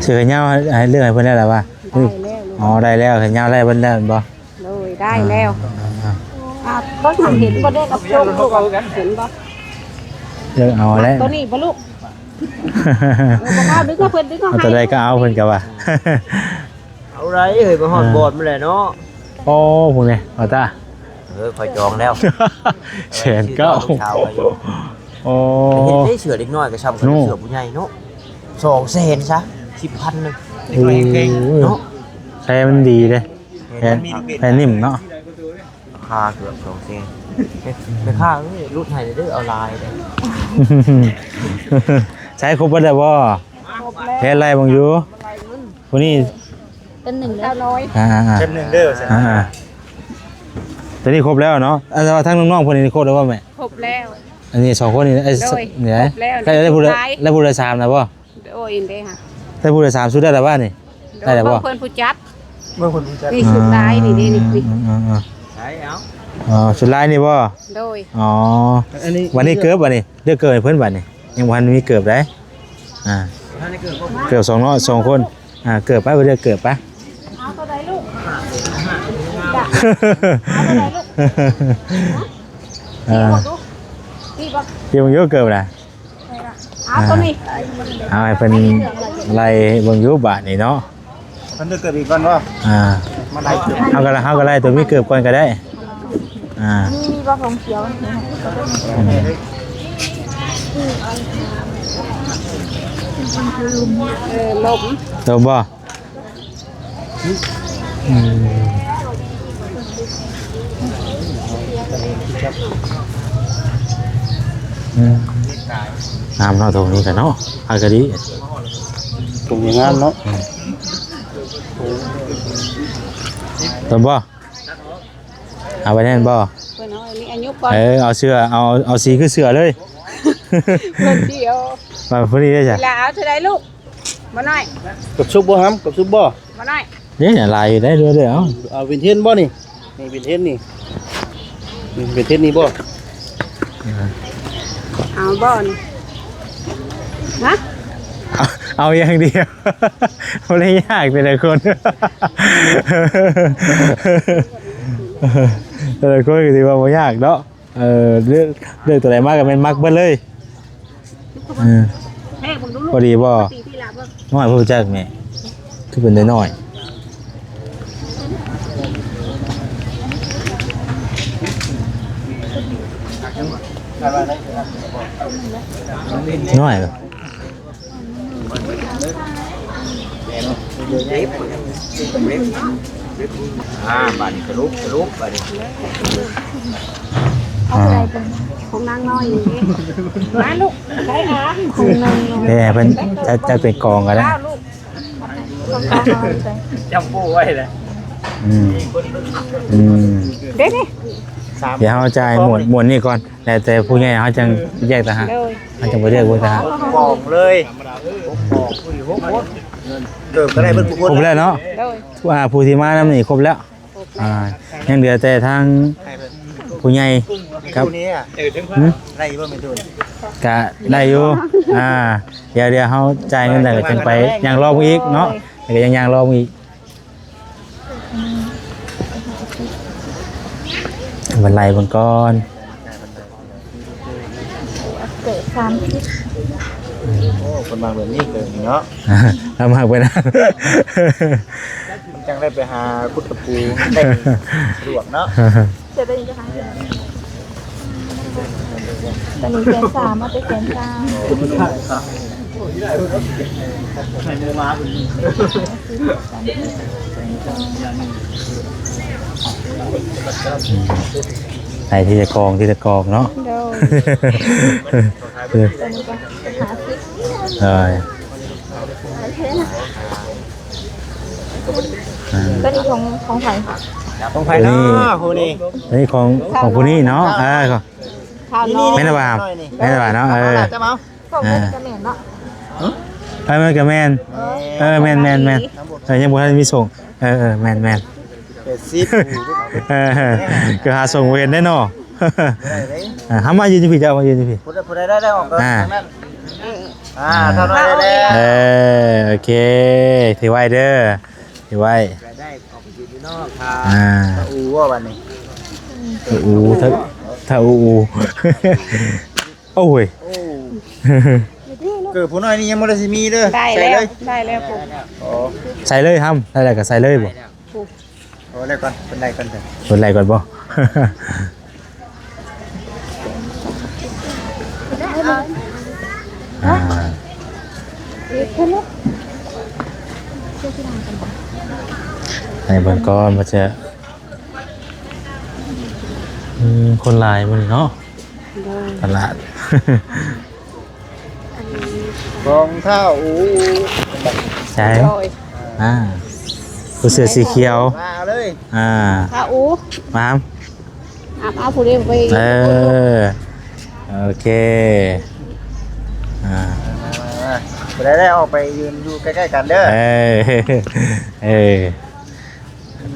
เสือเหย้าให้เลือกให้เพิ่นได้แล้วว่า ได้แล้วลูก อ๋อได้แล้วเหย้าได้เพิ่นแล้วบ่ เลยได้แล้วก็เห็นบ่ได้กับชมลูกเห็นบ่ เลือกเอาแล้ว ตัวนี้บ่ลูกบ่เอาดึงก็เพิ่นดึงก็ เอา ให้ ตัวใดก็เอาเพิ่นก็ว่า เอาไรเฮ้ยไปฮอดบอดมาเลยเนาะ โอ้พวกนี้เอาตา คอยจองแล้ว แสนเก้าโอ้ เห็นได้เสือเล็กน้อยก็ซ้ำกับเสือผู้ใหญ่เนาะ200,000ซะ 10,000นึง เนาะใช้มันดีเลยแผ่นนิ่มเนาะ ราคาเกือบ200,000ไปค่าเอ้ยรุ่นให้เด้อเอาลายเด้อ ใช้ครบแล้วบ่แค่ไรบางอยู่พวกนี้ เป็นหนึ่งเลย เช่นหนึ่งเด้อตัวนี้ครบแล้วเนาะอันว่าทั้งน้องๆพวกนี้ครบแล้วว่าแม่ ครบแล้ว อันนี้2คนนี้ไอ้เนี่ยได้ผู้ละ3นะบ่ โอ้ยเด้ค่ะ ได้ผู้ละ3ชุดได้แล้วว่านี่ได้แล้วบ่ เพิ่นผู้จับ เมื่อคนรู้จัก นี่ชุดลายนี่นี่ ใช่เอา อ๋อชุดลายนี่บ่ โดย อ๋อ อันนี้ วันนี้เกิดวันนี้เลือกเกิดให้เพิ่นบัดนี้ โ ยังบ่ทันมีเกือบได้เกือบ2เนาะ2คนเกือบไปบ่ได้เกือบไป เอาตัวใดลูก ตีบอก เดี๋ยวมึงโยเกิบนะ เอาตัวนี้ เอาให้เป็นไล่เบิ่งอยุบบาทนี่เนาะ มันจะเกิดอีกก่อนว่า มาไล่เกือบ เอาก็ไล่ตัวมีเกิบก่อนก็ได้อ่า มีบอกของเขียว ลม ตัวบ่อืมน้ำเนาะตรงนี้กันเนาะเอาก็ดี ตรงอย่างนั้นเนาะ ตัวบ่เอาไปแน่นบ่ เพิ่นเอาอันนี้อายุก่อน เอาเสื้อเอาสีคือเสื้อเลย เพิ่นสิเอา มาพอดีได้จ้ะ เวลาเอาเท่าใดลูกบ่น้อย กับซุปบ่ฮัมกับซุปบ่ บ่น้อย เนี่ยลายได้เรื่อยๆเอา เอาวินเทนบ่นี่นี่วินเทนนี่วินเทนนี่บ่ เอาบ่นี่ฮะ เอาอย่างเดียวไม่ได้ยากแต่ละคนแต่ละคนก็ถือว่าไม่ยากเนาะเลือกตัวไหนมากก็เป็นมักเบิ้ลเลย แม่ผมดูลูก พอดีบ่ ตีที่ลาบ่ น้อยผู้จักแม่คือเป็นน้อยน้อยแบบ บาดนี้กระลุกบาดนี้ ของนางน้อยนี่มาลูกใช้หาของนางน้อย แต่เป็นจะเป็นกองกันนะ ข้าวลูก จำปูไว้เลย อืม เด็กนี่ เดี๋ยวเขาจ่ายหมวดนี่ก่อนแต่ผู้ใหญ่เขาจังแยกต่างหาก เลย เขาจังไปเรียกผู้ต่างหาก กองเลยกองผู้อยู่6คนเกิดก็ได้เบิ่งทุกคน ครบแล้วเนาะ เลย ผู้ที่มาน้ำนี่ครบแล้วยังเหลือแต่ทางผู้ใหญ่ครับ ผู้นี้อ่ะ หืม ได้บ่แม่นทุน กะได้อยู่เดี๋ยวเขาจ่ายเงินแต่ก็จังไปยังรอบอีกเนาะแต่ก็ยังรอบอีกบรรลัยบนก้อน เกิด3 โอ้คนมาแบบนี้เกิดเนาะ ทำมากไปนะ จังได้ไปหาคุดตะปูได้สะดวกเนาะ จะได้จะหาตอนนี้แสน3มาไปแสน3 ใส่ที่จะกองเนาะ โดยตอนนี้ก็หาซิป เลย ก็นี่ของไทย ต้องไผเนาะผู้นี้ นี่ของผู้นี้เนาะข้าวน้อย ไม่ระบาดไม่ระบาดเนาะจะเมา ของเป็นกระเหม็นเนาะ มันกับแมนแมนยังบ่ทันมีส่งแมน เป็ดซิด ก็หาส่งเวรได้เนาะ ได้ หามายืนอยู่พี่เจ้ามายืนอยู่พี่ ผู้ใดได้ออกก็นั้นเท่าน้อยได้แล้ว โอเคถือไว้เด้อถือไว้ ได้ออกไปยืนอยู่นอกค่ะอูว่าวันนี้ ถ้าโอ้ย โอ้เกิดผู้น้อยนี่ยังบ่ได้สิมีเด้อ ได้แล้วผม โอ้ ใส่เลยทำอะไรก็ใส่เลยบ่ โอ้แล้วก่อนเป็นไรก่อนเถอะ คนไรก่อนบ่ในเบื้องก้อนมันจะคนลายมันเนาะตลาด รองเท้าอู ใช่ผู้เสื้อสีเขียว มาเลย ข้าวอู มาม เอาผู้เดียวไป โอเคได้ออกไปยืนอยู่ใกล้ๆกันเด้อ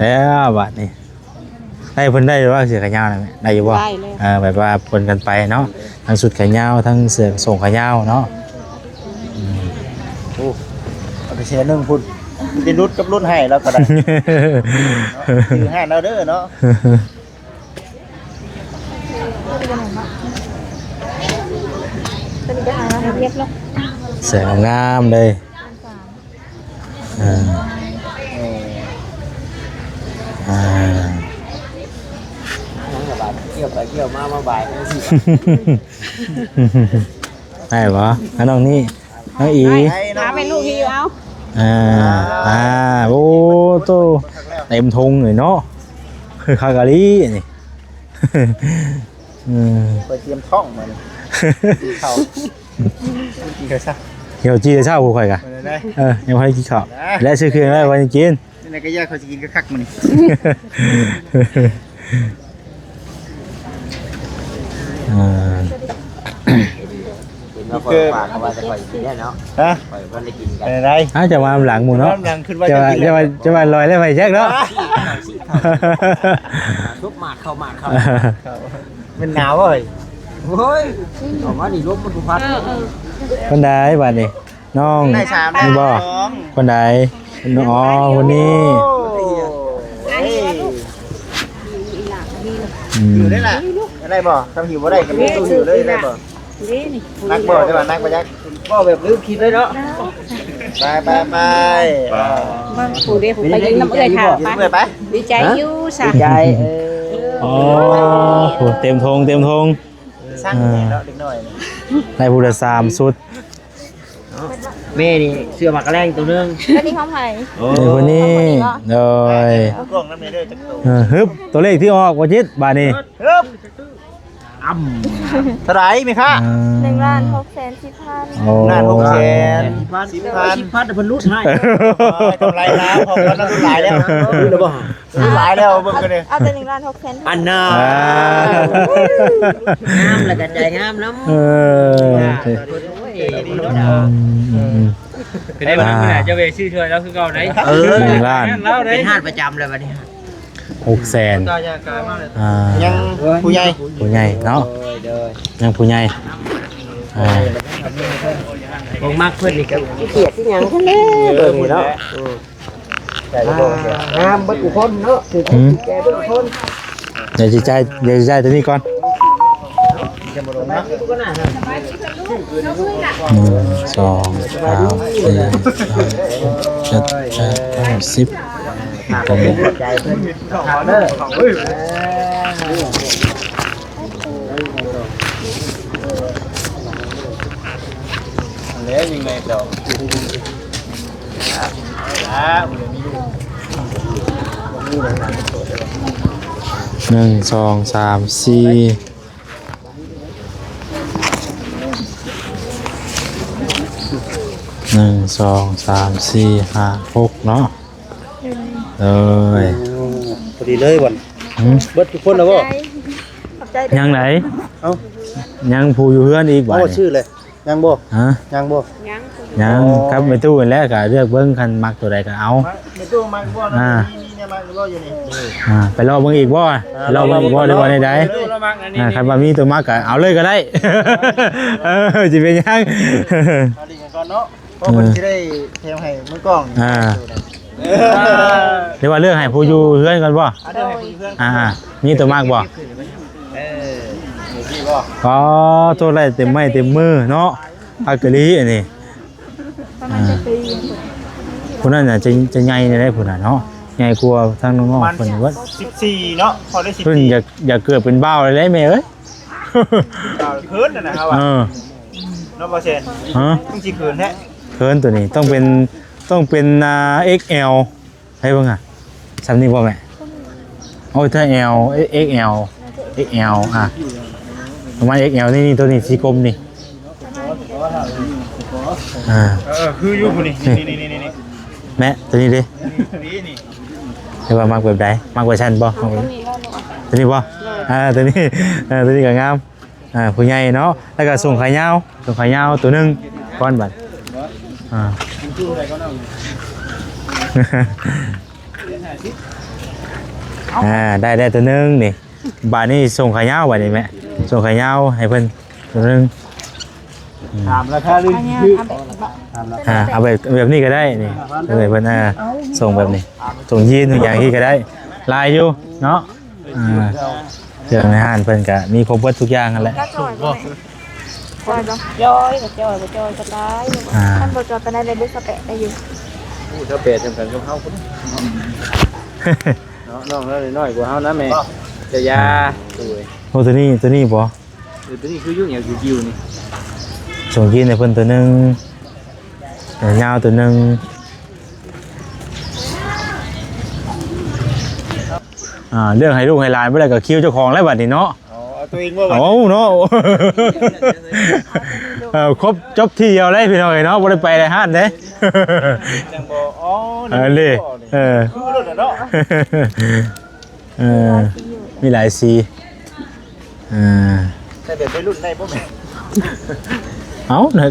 แล้วบัดนี้ ได้เพิ่นได้ว่าเสื้อแขนยาวได้ไหมได้อยู่บ่ ได้เลย แบบว่าปนกันไปเนาะทั้งสุดแขนยาวทั้งเสื้อส่งแขนยาวเนาะ โอ้เอาไปเสียหนึ่งพุ่นเป็นรุ่นกับรุ่นให้แล้วก็ได้ถือให้เราเด้อเนาะ เป็นจะหาเรียบแล้ว เสื้องามเลยอ่าอ่า นั่งกับบ่ายเกี่ยวไปเกี่ยวมาบ่ายจังซี่ ได้ปะน้องนี่น้องอี หาเป็นลูกที่เอา โอ้โตเต็มทงเลยเนาะคากะลีนี่ ไปเตรียมท่องมาเลยเขากินกันซะ เดี๋ยวจีจะเช่าผู้ใครกะ มาได้ ยังไม่ได้กินข้าวและซื้อเครื่องได้วันกิน นี่นายก็แยกเขาจะกินก็คักมันนี่ กินแล้วก็ฝากเขาว่าจะไปกินได้เนาะ ฮะ ไปเพิ่นได้กินกัน อะไร จะมาหลังหมูเนาะ หลังขึ้นว่า จะ จะ มา กิน จะมาลอยแล้วไปแจ็คเนาะ ทุกหมากเข้าหมากเข้า มันหนาวเว้ย โอ้ยออกมานี่ลมมันทุพัด คนใดบ้านนี่น้อง ได้สามได้ นี่บ่ สอง คนใดอ๋อคนนี้ อยู่ได้ล่ะได้บ่ทำหิวบ่ได้ก็มีตู้อยู่เลยได้บ่ นี่นี่ นักบ่ใช่ป่ะนักบ่ยักบ่แบบลืมคิดเลยเนาะไป มันผู้เดียวผมไปยิงน้ำเอื้อยค่ะ ยืนเมื่อยไป ดีใจอยู่ซะ ใจ อ๋อเต็มทงเต็มทง สร้างเนาะเด็กน้อย ในพุทธสามสุด แม่นี่เสื้อหมากแรงตัวนึง อันนี้ของไผ ในคนนี้โดย กล้องน้ำเด้อจักตัว ฮึบตัวเลขที่ออกว่าจิตบาทนี่ ฮึบเท่าไหร่มีค่ะ 1,610,000 โอ้ ล้าน6แสน พัดเพิ่นรุดให้ กำไรแล้วพอแล้วน้ำลายแล้ว รู้แล้วบ่ น้ำลายแล้วเบิ่งกันเลย เอาแต่1,600,000 อันน่ะงามแล้วก็ใจงามนำ เออ คือได้วันนั้นคุณอาจจะเวชื่อช่วยแล้วคือเก่าไหน 1 ล้าน เป็นห้านประจำเลยบัดนี้ 6 แสน ยังผู้ใหญ่ ผู้ใหญ่เนาะ เด้อ ยังผู้ใหญ่ บ่มักเพิ่นนี่ก็เกลียดที่หยังคั่นแน่เบิ่งนี่เนาะ ใช่บ่เสีย งามเบิดทุกคนเนาะคือแกเบิดทุกคน เดี๋ยวจะจ่ายตัวนี้ก่อน จะบ่ลงนะ ทุกคนน่ะ 1 2 3 4 5 6 7 8 9 10 ผม ใจเพิ่นครับเด้อ แล้วยังไงดอก1 2 3 4 1 2 3 4 5 6เนาะเลย พอดีเลยบ่เบิดทุกคนแล้วบ่ ขอบใจ ยังไหน เอ้า ยังผู้อยู่เพื่อนอีกบ่ โอ้ชื่อเลยยังบ่ ฮะ ยังบ่ ยัง ยังครับไปตู้กันแล้วก็เลือกเบิ้งคันมักตัวใดก็เอา ในตู้มันบ่นะนี่เนี่ยมันบ่อยู่นี่ ไปรอเบิ้งอีกบ่รอเบิ้งอีกบ่หรือว่าใด ดูระวังอันนี้ ๆคันว่ามีตัวมักก็เอาเลยก็ได้ สิเป็นยัง เอาดีกันก่อนเนาะเพราะเพิ่นสิได้แถมให้มือกล้อง หรือว่าเลือกให้ผู้อยู่เพื่อนกันบ่ เอาเด้อให้เพื่อน มีตัวมักบ่ นี่บ่ อ๋อตัวไรเต็มไม้เต็มมือเนาะอากะลีอันนี้ ประมาณจะปี ผู้นั้นน่ะจะใหญ่ได้ผู้น่ะเนาะใหญ่กว่าทางน้องๆเพิ่นว่า 14เนาะพอได้14 เพิ่นอยากเกิดเป็นบ้าวเลยแม่เอ้ย เคินน่ะนะครับว่า เนาะ บ่เซน ฮะ ต้องสิเคินแท้ เคินตัวนี้ต้องเป็นXL ให้เบิ่งอ่ะซ้ำนี่บ่แม่โอ้ยถ้า L XL ประมาณ XL นี่ตัวนี้สีกลมนี่คืออยู่พุ่นนี่ แม่ตัวนี้ดิ นี่ เรียกว่ามักแบบใดมักแบบชั้นบ่ตัวนี้บ่ตัวนี้ตัวนี้ก็งามผู้ใหญ่เนาะแล้วก็ส่งขายาวตัวหนึงก้อนบัด ได้ตัวหนึงนี่บาดนี้ส่งขายาวบาดนี้แม่ส่งขายาวให้เพิ่นตัวหนึง ถามราคาลึก อันเนี้ย ลึก เอาแบบ เอาแบบนี้ก็ได้นี่เลยเพิ่นส่งแบบนี้ส่งยีนทุกอย่างที่ก็ได้ลายอยู่เนาะเครื่องในห้านเพิ่นก็มีครบหมดทุกอย่างนั่นแหละ ก็จอยบ่จอยบ่จอยก็จอยบ่จอยก็ตายท่านบ่จอยไปได้เลยบึกสเปะได้อยู่ พูดถ้าเป็ดจำกันกับเฮาพุ่นเนาะน้องเราน้อยกว่าเฮานะแม่จะยาสวย โอ้ตัวนี้บ่ ตัวนี้คือยุ่งอย่างจิ๋วๆนี่ ส่งยีนให้เพิ่นตัวหนึงยาวตัวหนึงเรื่องให้ลูกให้หลานบ่ได้ก็คิวเจ้าของแล้วบัดนี้เนาะ เอาตัวเองว่า เอาเนาะ ครบจบที่เดียวเลยพี่น้องเนาะบ่ได้ไปได้ห้านเด้ จังบ่อ๋อ เลยคือรถเนาะ มีหลายสีแต่แบบไปรุ่นได้บ่แม่ เอ้าเนอะ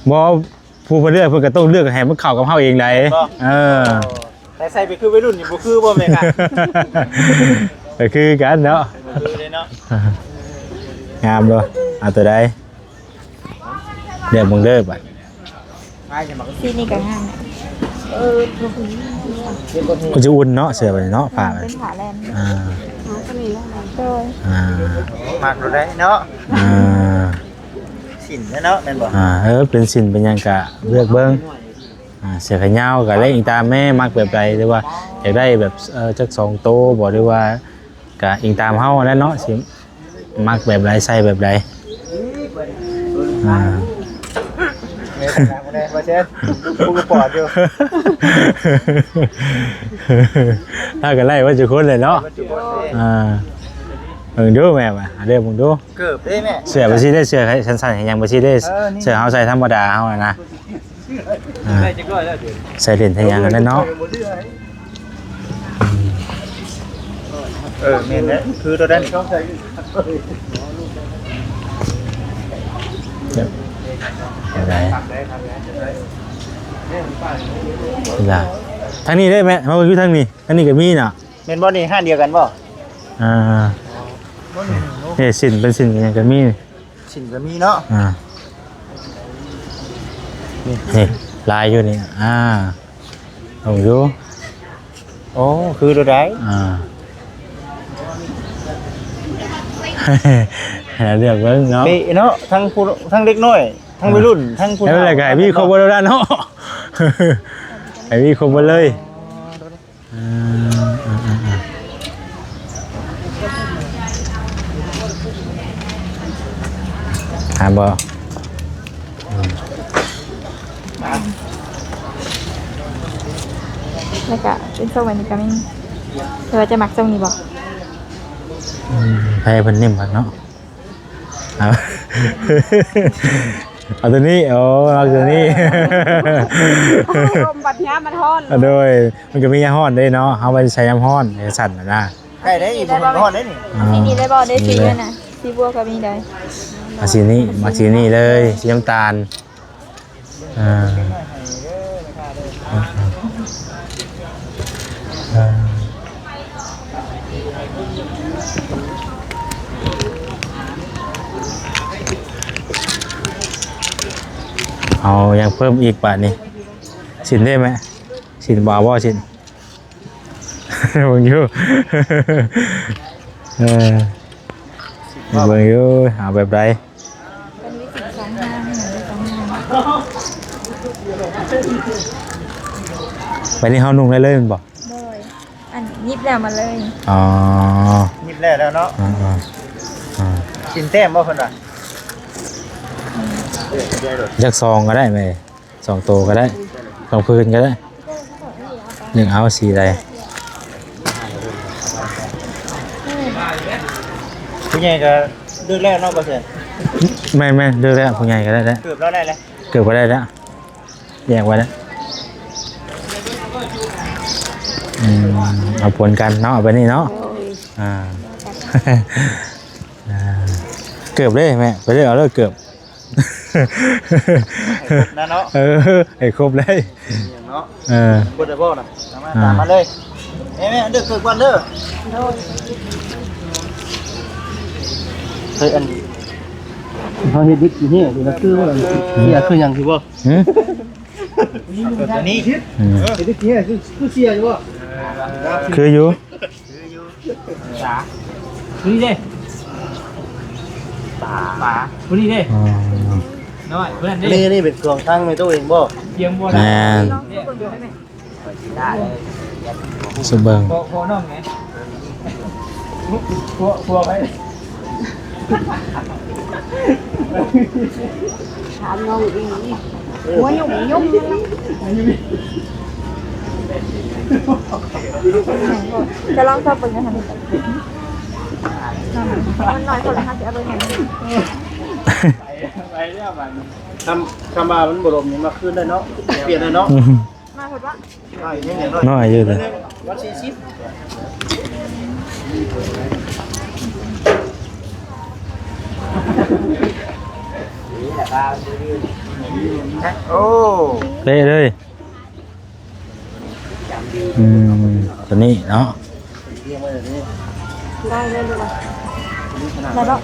บ่ผู้เพิ่นเลือกเพิ่นก็ต้องเลือกให้มันเข้ากับเฮาเองได้แต่ใส่ไปคือไปรุ่นนี่บ่คือบ่แม่ค่ะ ก็คือกันเนาะ คือเลยเนาะ งามด้วยเอาตัวใดเรียกมึงเด้อบัด ที่นี่ก็งามลูกผู้หญิง มันจะอุ่นเนาะเสื้อไปเนาะผ้าไป เป็นผาแลนด์ ตัวนี้แล้ว โดย มากรถได้เนาะ อ่า สินเนาะแม่นบ่ เป็นสินเป็นหยังกะเลือกเบิ่งเสื้อแขนยาวก็เลยอิงตามแม่มักแบบใดหรือว่าอยากได้แบบจัก2โตบ่หรือว่าก็อิงตามเฮาแล้วเนาะสิมักแบบใดใส่แบบใดแม่บ่เช่นกูก็ปอดอยู่ ถ้าก็ไล่ว่าจะคนเลยเนาะมึงดูแม่มาเดี๋ยวมึงดู เกือบได้แม่ เสื้อบ่สิได้เสื้อให้สั้นๆให้ยังบ่สิได้เสื้อเฮาใส่ธรรมดาเฮานะได้จักร้อยแล้วเดี๋ยว ใส่เด่นให้ยังนั่นเนาะ แม่นแล้วคือตัวนั้น อะไรอย่าทางนี้ได้ไหมมาอยู่ทางนี้ทางนี้ก็มีน่ะ แม่นบ่นี่ห้านเดียวกันบ่ สินเป็นสินอย่างก็มี สินก็มีเนาะ นี่ลายอยู่นี่ลองดู โอ้คือตัวใด เรียกเบิ่งเนาะ เป๊ะเนาะทั้งเล็กน้อยทั้งวัยรุ่นทั้งผู้ แล้วไก่พี่ครบบ่แล้วเนาะไก่พี่ครบบ่เลยถามบ่ แล้วก็เป็นทรงแบบนี้ก็ไม่เธอจะมักทรงนี้บ่ ให้เพิ่นนิ่มพักเนาะเอาตัวนี้เอาตัวนี้ ลมบัดนี้มันฮ้อน โดยมันก็มียาฮ้อนได้เนาะเอาไปใช้ยาฮ้อนสั่นนะ ใกล้ได้อีกบ่ฮ้อนได้นี่ สีนี้ได้บ่ได้สีด้วยนะสีบัวก็มีได้ มาสีนี้มาสีนี้เลยสีน้ำตาลเอายังเพิ่มอีกบาทนี่สินได้ไหมสินบ่าวสินมึงอยู่มึงอยู่หาแบบใด เป็นวิธี2 ห้างหนึ่ง2 ห้าง ไปนี่เฮานุ่งได้เลยมันบอก โดยอันยิบแล้วมาเลย อ๋อ นิบแล้วเนาะสินแต้มบ่เพิ่นว่า จักซองก็ได้ไหม2 โตก็ได้2 พื้นก็ได้1เอาสีใด ผู้ใหญ่ก็เลือกแล้วเนาะบ่เช่น ไม่เลือกแล้วผู้ใหญ่ก็ได้แล้ว เกือบแล้วได้แล้ว เกือบก็ได้แล้วแยกไว้แล้วเอาผลกันเนาะเอาไปนี่เนาะเกือบเลยแม่ไปเลือกเอาเลือกเกือบ นะเนาะ ให้ครบเลย เนาะ เออ บ่ได้บ่น่ะตามมาเลย แม่เด้อเกิดวันเด้อ โดย เคยอันเขาเฮ็ดดิกอยู่นี่คือคือว่าเนี่ยคือหยังคือบ่ หืม ตัวนี้ อืม เฮ็ดดิกเนี่ยคือเสียอยู่บ่ คืออยู่ ผู้นี้เด้ป่าผู้นี้เด้ อ๋อ น้อยเพื่อนเด้ นี่เป็นเครื่องทั้งในตัวเองบ่ เยี่ยมบ่ แม่น ลองดูเบิ่งได้ไหม สุเบิง โคน้องไงครัวไป ถามน้องอีหัวยุ่งยุ่ง จะลองชอบเบิ่งกันทันทีมันน้อยคนละ50เอาเบิ่งให้ ไปเรื่องมัน คำว่ามันบ่ลมนี่มาคืนได้เนาะเปลี่ยนได้เนาะ มาพูดว่า ใช่ยังน้อย น้อยอยู่เลย วัด40โอ้ เป๊ะเลยตัวนี้เนาะ ได้เลยดูว่าได้บ่ได้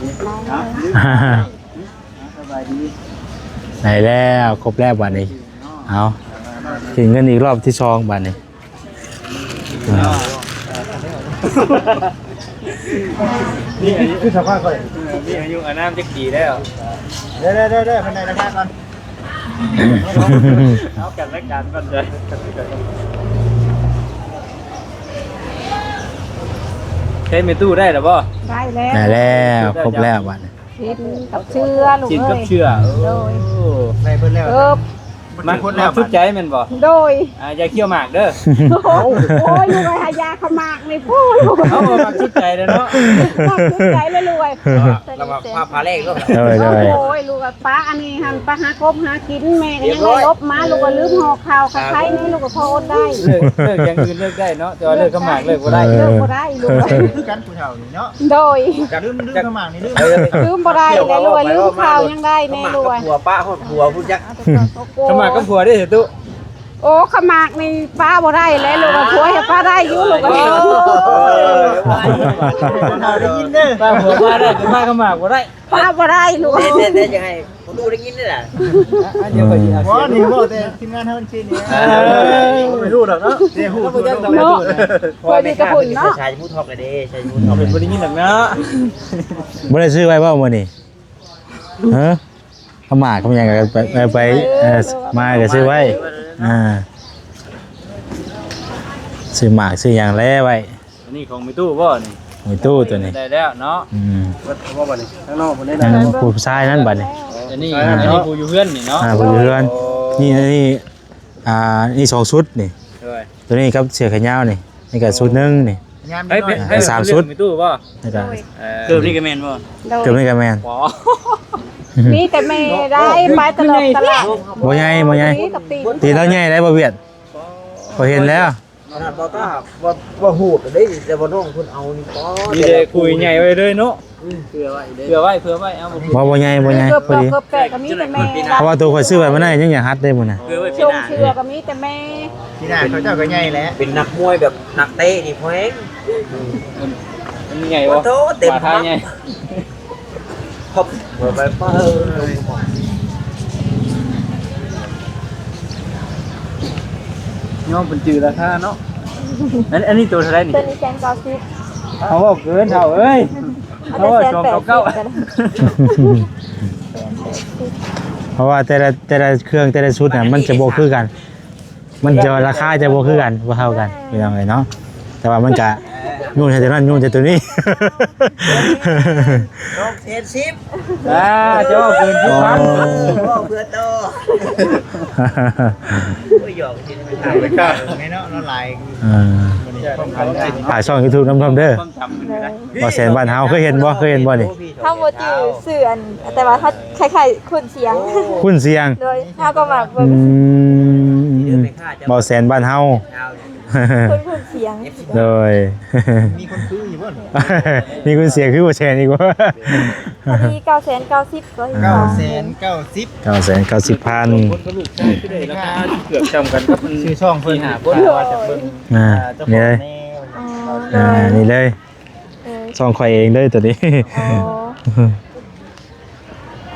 สบายดี ไหนแล้วครบแล้วบัดนี้เอาถึงเงินอีกรอบที่2บัดนี้ นี่อันนี้คือสภาพก่อน มีอายุอาน้ำจะกี่แล้ว เด้พันในราคาก่อน เอากันและกันก่อนเลยใช้เมตู้ได้หรือเปล่า ได้แล้ว ได้แล้วครบแล้วบัดนี้ กินกับเชื่อลูก กิน เอ้ กับ ย เชื่อ โดย ในเพิ่นแล้ว เอิบ มันทุกใจมันบ่ โดย อย่าเคี่ยวหมากเด้อ โอ้ยลูกไอ้หายาขมากนี่พูดลูก เอามาทุกใจเลยเนาะ มากขึ้นใจเลยลูก เรามาพาเลขก็ เลย โอ้ยลูกป้าอันนี้หันป้าหากบหากินแม่ก็ยังได้ลบมาลูกก็ลืมห่อข้าวกับไข่นี่ลูกก็พออดได้ เลิกอย่างอื่นเลิกได้เนาะแต่ว่าเลิกกับหมากเลิกบ่ได้ เลิกบ่ได้ลูก คือกันผู้เฒ่านี่เนาะ โดย ลืมเข้ามานี่ลืม ลืมบ่ได้เลยลูกลืมข้าวยังได้แน่ลูก หัวป้าหัวพูดยักษ์ กับหมากกับผัวได้เถอะตุ๊ โอ้ขมากนี่ป้าบ่ได้แล้วลูกก็ช่วยให้ป้าได้อยู่ลูกก็ เราได้ยินเด้อ ป้าผัวป้าได้แต่ป้ากับหมากบ่ได้ ป้าบ่ได้ลูก เด็ดยังไงผมดูได้ยินนี่แหละ เดี๋ยวก็ยินเอา ว่านี่บ่แต่ทีมงานเฮาชื่อนี้ไม่รู้ดอกเนาะเด้ฮู้ฮู้ เนาะเพื่อดีกับพุ่นเนาะ ชายมูทอกเลยเด้ชายมูทอก เป็นบ่ได้ยินหรอกเนาะ บ่ได้ซื้อไว้บ่มื้อนี้ฮะเขามาเขายังก็ไปมาก็ซื้อไว้ซื้อหมากซื้อหยังแล้วไว้ อันนี้ของมีตู้บ่นี่ ในตู้ตัวนี้ ได้แล้วเนาะ ว่าบัดนี้ข้างนอกบ่ได้ นั่ นะ นผู้ชายนั่นบัดนี้ อันนี้ผู้อยู่เพื่อนนี่เนาะ ผู้เรือนนี่นี่2ชุดนี่ ด้วย ตัวนี้ครับเสื้อแขนยาวนี่นี่ก็ชุดนึงนี่ งาน เฮ้ย น้อย สามชุด มีตู้บ่ นี่ก็ เกือบนี่ก็แม่นบ่ เกือบนี่ก็แม่น บ่ มีแต่แม่ได้ไปตลอดตลาด บ่ใหญ่บ่ใหญ่ นี่กับตีน ตีแล้วใหญ่ได้บ่เวียดบ่เห็นแล้ว ขนาดบ่ต้าบ่หูดได้แต่บ่น้องคุณเอานี่ป้อ มีแต่คุยใหญ่ไว้เลยเนาะ เพื่อไว้เด้ เผื่อไว้เอาบ่ บ่ใหญ่บ่ใหญ่ เกือบ พอดี เกือบแปดก็มีแต่แม่ เพราะว่าตัวข่อยซื้อไว้บ่ได้ยังอย่าฮัดได้มื้อน่ะ เพื่อไว้ ช ปี ง หน้า เชือก็มีแต่แม่ ที่หน้าเขาเจ้าก็ใหญ่แล้ว เป็นนักมวยแบบนักเตะนี่พอเอง มันใหญ่บ่ โตเต็ม มาทางใหญ่ พบไปป้า ย่อมเป็นจืดราคาเนาะอันนี้ตัวเท่าไหร่นี่ ตัวนี้แกนกอซิป เขาบอกเกินเท่าเอ้ยเขาว่าชมเก่า เพราะว่าแต่ละเครื่องแต่ละชุดน่ะมันจะบ่คือกัน มันจะราคาจะบ่คือกันบ่เท่ากันเป็นจังไดเนาะแต่ว่ามันก็นู่นแต่นั้นนู่นแต่ตัวนี้ น้องเทนซิป เจ้าเกินทุกครั้ง พ่อเพื่อโตก็หยอกจริงไม่ถ่าย ไม่กล้าไม่เนาะเนาะลาย ถ่ายช่อง YouTube น้ำๆเด้อ ต้องจำเลยนะ บ่แสนบ้านเฮาเคยเห็นบ่นี่ ถ้าโมจือเสื่อนแต่ว่าถ้าคล้ายๆคุณเสียง คุณเสียง โดยถ้าก็มาเบิ่ง บ่แสนบ้านเฮา คุณเสียง โดย มีคนซื้ออยู่บ่ มีคุณเสียงคือบ่แสนอีกว่า มี990ก็อีก 990 990,000 คนก็ลูกชายที่ได้ราคาเกือบจำกันครับมัน ชื่อช่องเพิ่น 4-5คนว่าจะเบิ่ง นี่เลย แน่ นี่เลยช่องข่อยเองเลยตัวนี้ อ๋อ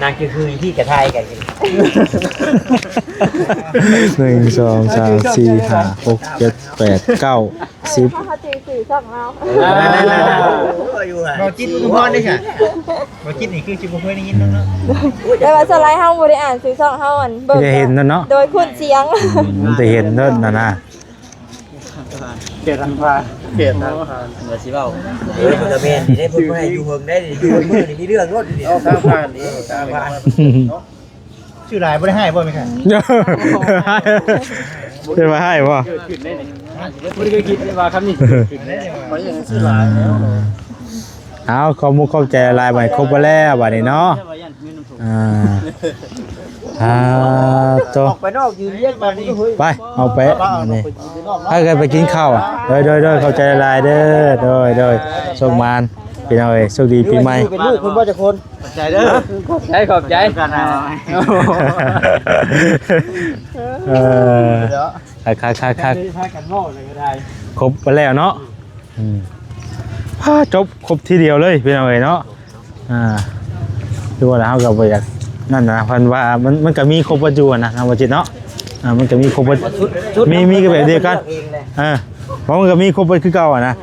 น างคือที่กระทายกัน 1 2 3 4 5 6 7 8 9 10 เขาจีสื่อช่องเรา เราจิตอุปกรณ์ได้ค่ะเราจิตนี่คือจิตอุปกรณ์ได้ยินเนาะ แต่ว่าสไลด์เฮาบ่ได้อ่านสื่อช่องเฮาอันเบิ่ง จะเห็นนั่นเนาะ โดยคุณเสียง มันจะเห็นนั่นน่ะนะ เขตทางพาเขตทางพา เมื่อสิเว้ามันจะเป็นได้พูดให้อยู่เฮิงได้อยู่บนมือนี่มีเรื่องรถดิ เอาทางผ่านนี่ทางผ่าน ชื่อลายบ่ได้ให้บ่ไหมค่ะ จะมาให้ป่ะ เกิดขึ้นได้นี่บ่ได้คิดเลยว่าคำนี้เกิดขึ้นได้เขาอย่างชื่อหลายแล้ว เอาขอมุกเข้าใจลายใหม่ครบไปแล้วบัดนี้เนาะตัว ออกไปนอกยืนเรียกมานี่เฮ้ย ไปเอาไปนี่ถ้าเกิดไปกินข้าวโดยเข้าใจลายเด้อโดยส่งมานพี่น้อยโชคดีปีใหม่ เป็นลูกคุณบ่จะคน ใจเด้อ ขอบใจ กันนะ คัก พากันโง่เลยก็ได้ ครบไปแล้วเนาะจบครบทีเดียวเลยพี่น้อยเนาะคือว่าเราก็บ่อยากนั่นนะเพิ่นว่ามันก็มีครบปัจจุบันนะนำว่าจิตเนาะมันก็มีครบมีก็แบบเดียวกันเพราะมันก็มีครบคือเก่าอ่ะนะ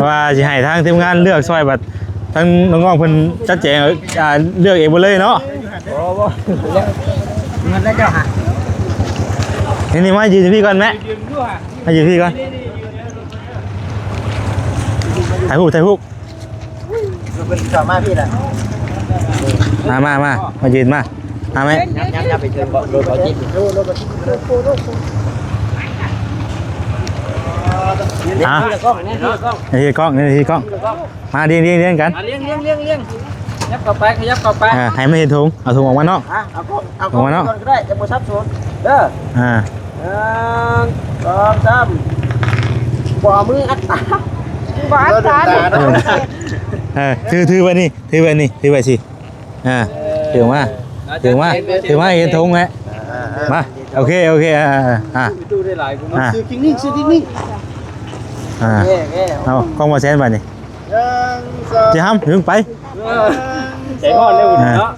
ว่าสิให้ทางทีมงานเลือกซอยบัดทั้งน้องๆเพิ่นจัดแจงเลือกเองหมดเลยเนาะ เงินแล้วเจ้าหา นี่มายืนพี่ก่อนแม่มายืนพี่ก่อนถ่ายรูป เป็นสามารถพี่แหละ มายืนมาไหม ยับไปเจอโดนเขาจิต นี่ที่กล้องมาเรียงกัน เลี้ยงยับเข้าไปขยับเข้าไป ให้ไม่เห็นถุงเอาถุงออกมาเนาะ เอาก่อนก็ได้จะบ่ซับซ้อนเด้อ2 3บ่มืออัดตา บ้านตา ถือไว้นี่ถือไว้สิถือมาเห็นถุงไหมมาโอเคตู้ได้หลายกูเนาะ ชื่อคิงนิ่งเอากล้องมาแซนไปนี่จะห้ามถึงไป ใจอ่อนเร็วเนาะ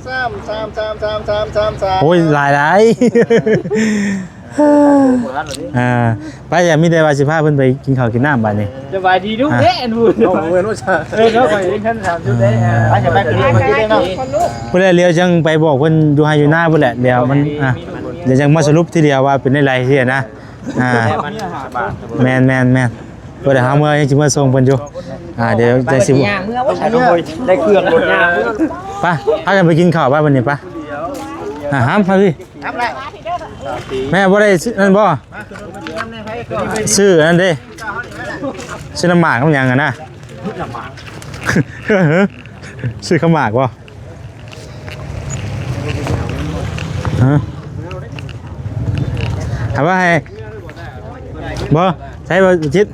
โอ้ยหลาย ไปอย่ามีแต่ว่าสิพาเพิ่นไปกินข้าวกินน้ำบัดนี้ สบายดีดูเด้อันบุญเนาะเนาะไปท่านถามดูเด้ไปจะไปกินได้เนาะ เพิ่นเลี้ยวจังไปบอกเพิ่นอยู่ให้อยู่หน้าเพิ่นแหละเดี๋ยวมันเดี๋ยวจังมาสรุปทีเดียวว่าเป็นไรเฮียนะแม่นก็ได้หาเมื่อยังสิมาส่งเพิ่นอยู่เดี๋ยวจะสิ เมื่อว่าได้เครื่องรถยาง ไปพากันไปกินข้าวบ้านวันนี้ปะห้ามพาพี่แม่บ่ได้นั่นบ่ซื้อนั่นเด้ซื้อน้ำหมากน้ำหยังอ่ะนะซื้อข้าวหมากบ่ถามว่าให้บ่ใช้บ่จิต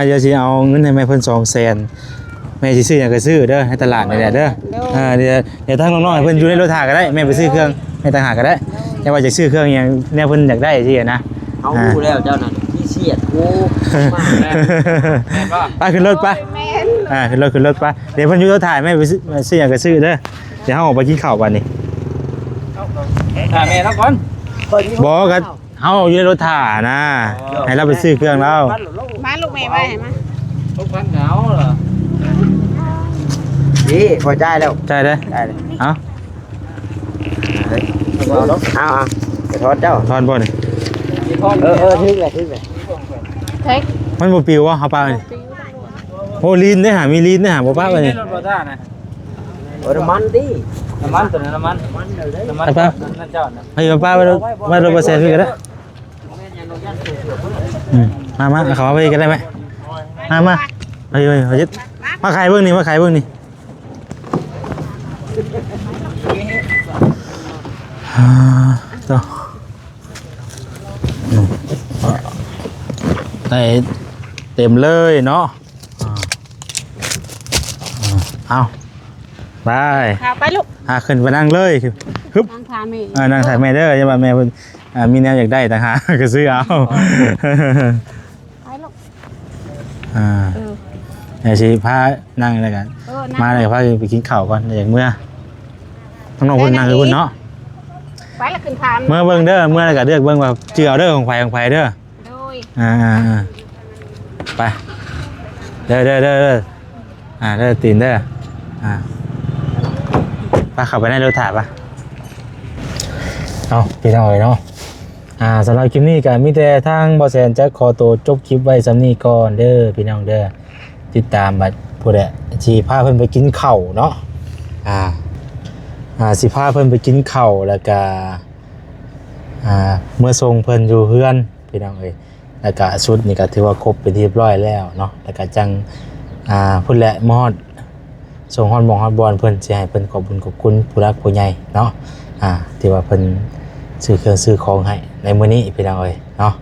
เดี๋ยวสิเอาเงินให้แม่เพิ่น200,000แม่สิซื้อหยังก็ซื้อเด้อให้ตลาดนี่แหละเด้อเดี๋ยวทางน้องๆให้เพิ่นอยู่ในรถถาก็ได้แม่ไปซื้อเครื่องให้ต่างหากก็ได้แต่ว่าจะซื้อเครื่องหยังแนวเพิ่นอยากได้สินะ เอาดูแล้วเจ้านั่นพี่เสียดกูไปขึ้นรถไปขึ้นรถไปเดี๋ยวเพิ่นอยู่รถถ่ายแม่ไปซื้อหยังก็ซื้อเด้อเดี๋ยวเฮาออกไปกินข้าวบัดนี้ แม่แล้วก่อน บ่ก็เฮาอยู่ในรถถ่านะให้เราไปซื้อเครื่องแล้ว มาลูกแม่มาให้มา ทุกพันหนาวเหรอ นี่พอใจแล้ว ใช่เด้อ ได้เลย เอ้า เอาจะทอดเจ้า ทอนบ่นี่ ทึ่งเลย มันบ่ปิววะเฮาป้านี่โอ้ลีนได้หามีลีนได้หาบ่ป้าบัดนี้ รถบ่ท่านะ น้ำมันดิ น้ำมันตัวนี้น้ำมันนั่นเจ้านะ ให้ป้าไปรถบ่แซ่พี่ก็ได้มาเขาไปกันได้ไหมมาเฮ้ยยึดมาขายเบื้องนี่ต่อได้เต็มเลยเนาะเอา ไป ค่ะไปลูก ขึ้นไปนั่งเลยฮึบ นั่งทาแม่ นั่งถ่ายแม่เด้ออย่าว่าแม่เพิ่นมีแนวอยากได้ต่างหากก็ซื้อเอา ไปลูก เดี๋ยวสิพานั่งเลยกัน นั่ง มาเลยพาไปกินข้าวก่อนอย่างเมื่อน้องๆเพิ่นนั่งคือเพิ่นเนาะ ไปละขึ้นทาม เมื่อเบิ่งเด้อเมื่อแล้วก็เลือกเบิ่งว่าชื่อเอาเด้อของไผเด้อ โดย ไปเด้อเด้อตีนเด้อไปขับไปในรถถ่ายปะเอาพี่น้องเนาะสำหรับคลิปนี้ก็มีแต่ทางบอแซนจะขอตัวจบคลิปไว้สำนี้ก่อนเด้อพี่น้องเด้อติดตามบัดผู้ใดสิพาเพิ่นไปกินข้าวเนาะสิพาเพิ่นไปกินข้าวแล้วก็เมื่อส่งเพิ่นอยู่เฮือนพี่น้องเอ้ยแล้วก็ชุดนี่ก็ถือว่าครบเป็นที่เรียบร้อยแล้วเนาะแล้วก็จังพุ่นแหละมอดส่งฮอดหม่องฮอดบอลเพิ่นสิให้เพิ่นขอบคุณผู้รักผู้ใหญ่เนาะที่ว่าเพิ่นซื้อเครื่องซื้อของให้ในมื้อนี้พี่น้องเอ้ยเนาะ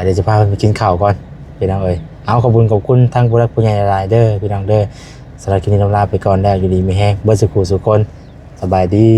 เดี๋ยวจะพาเพิ่นไปกินข้าวก่อนพี่น้องเอ้ยเอาขอบคุณทั้งผู้รักผู้ใหญ่หลายๆเด้อพี่น้องเด้อสำหรับคลิปนี้ลาไปก่อนแล้วอยู่ดีมีแฮงเบิดสุขสุขคนสบายดี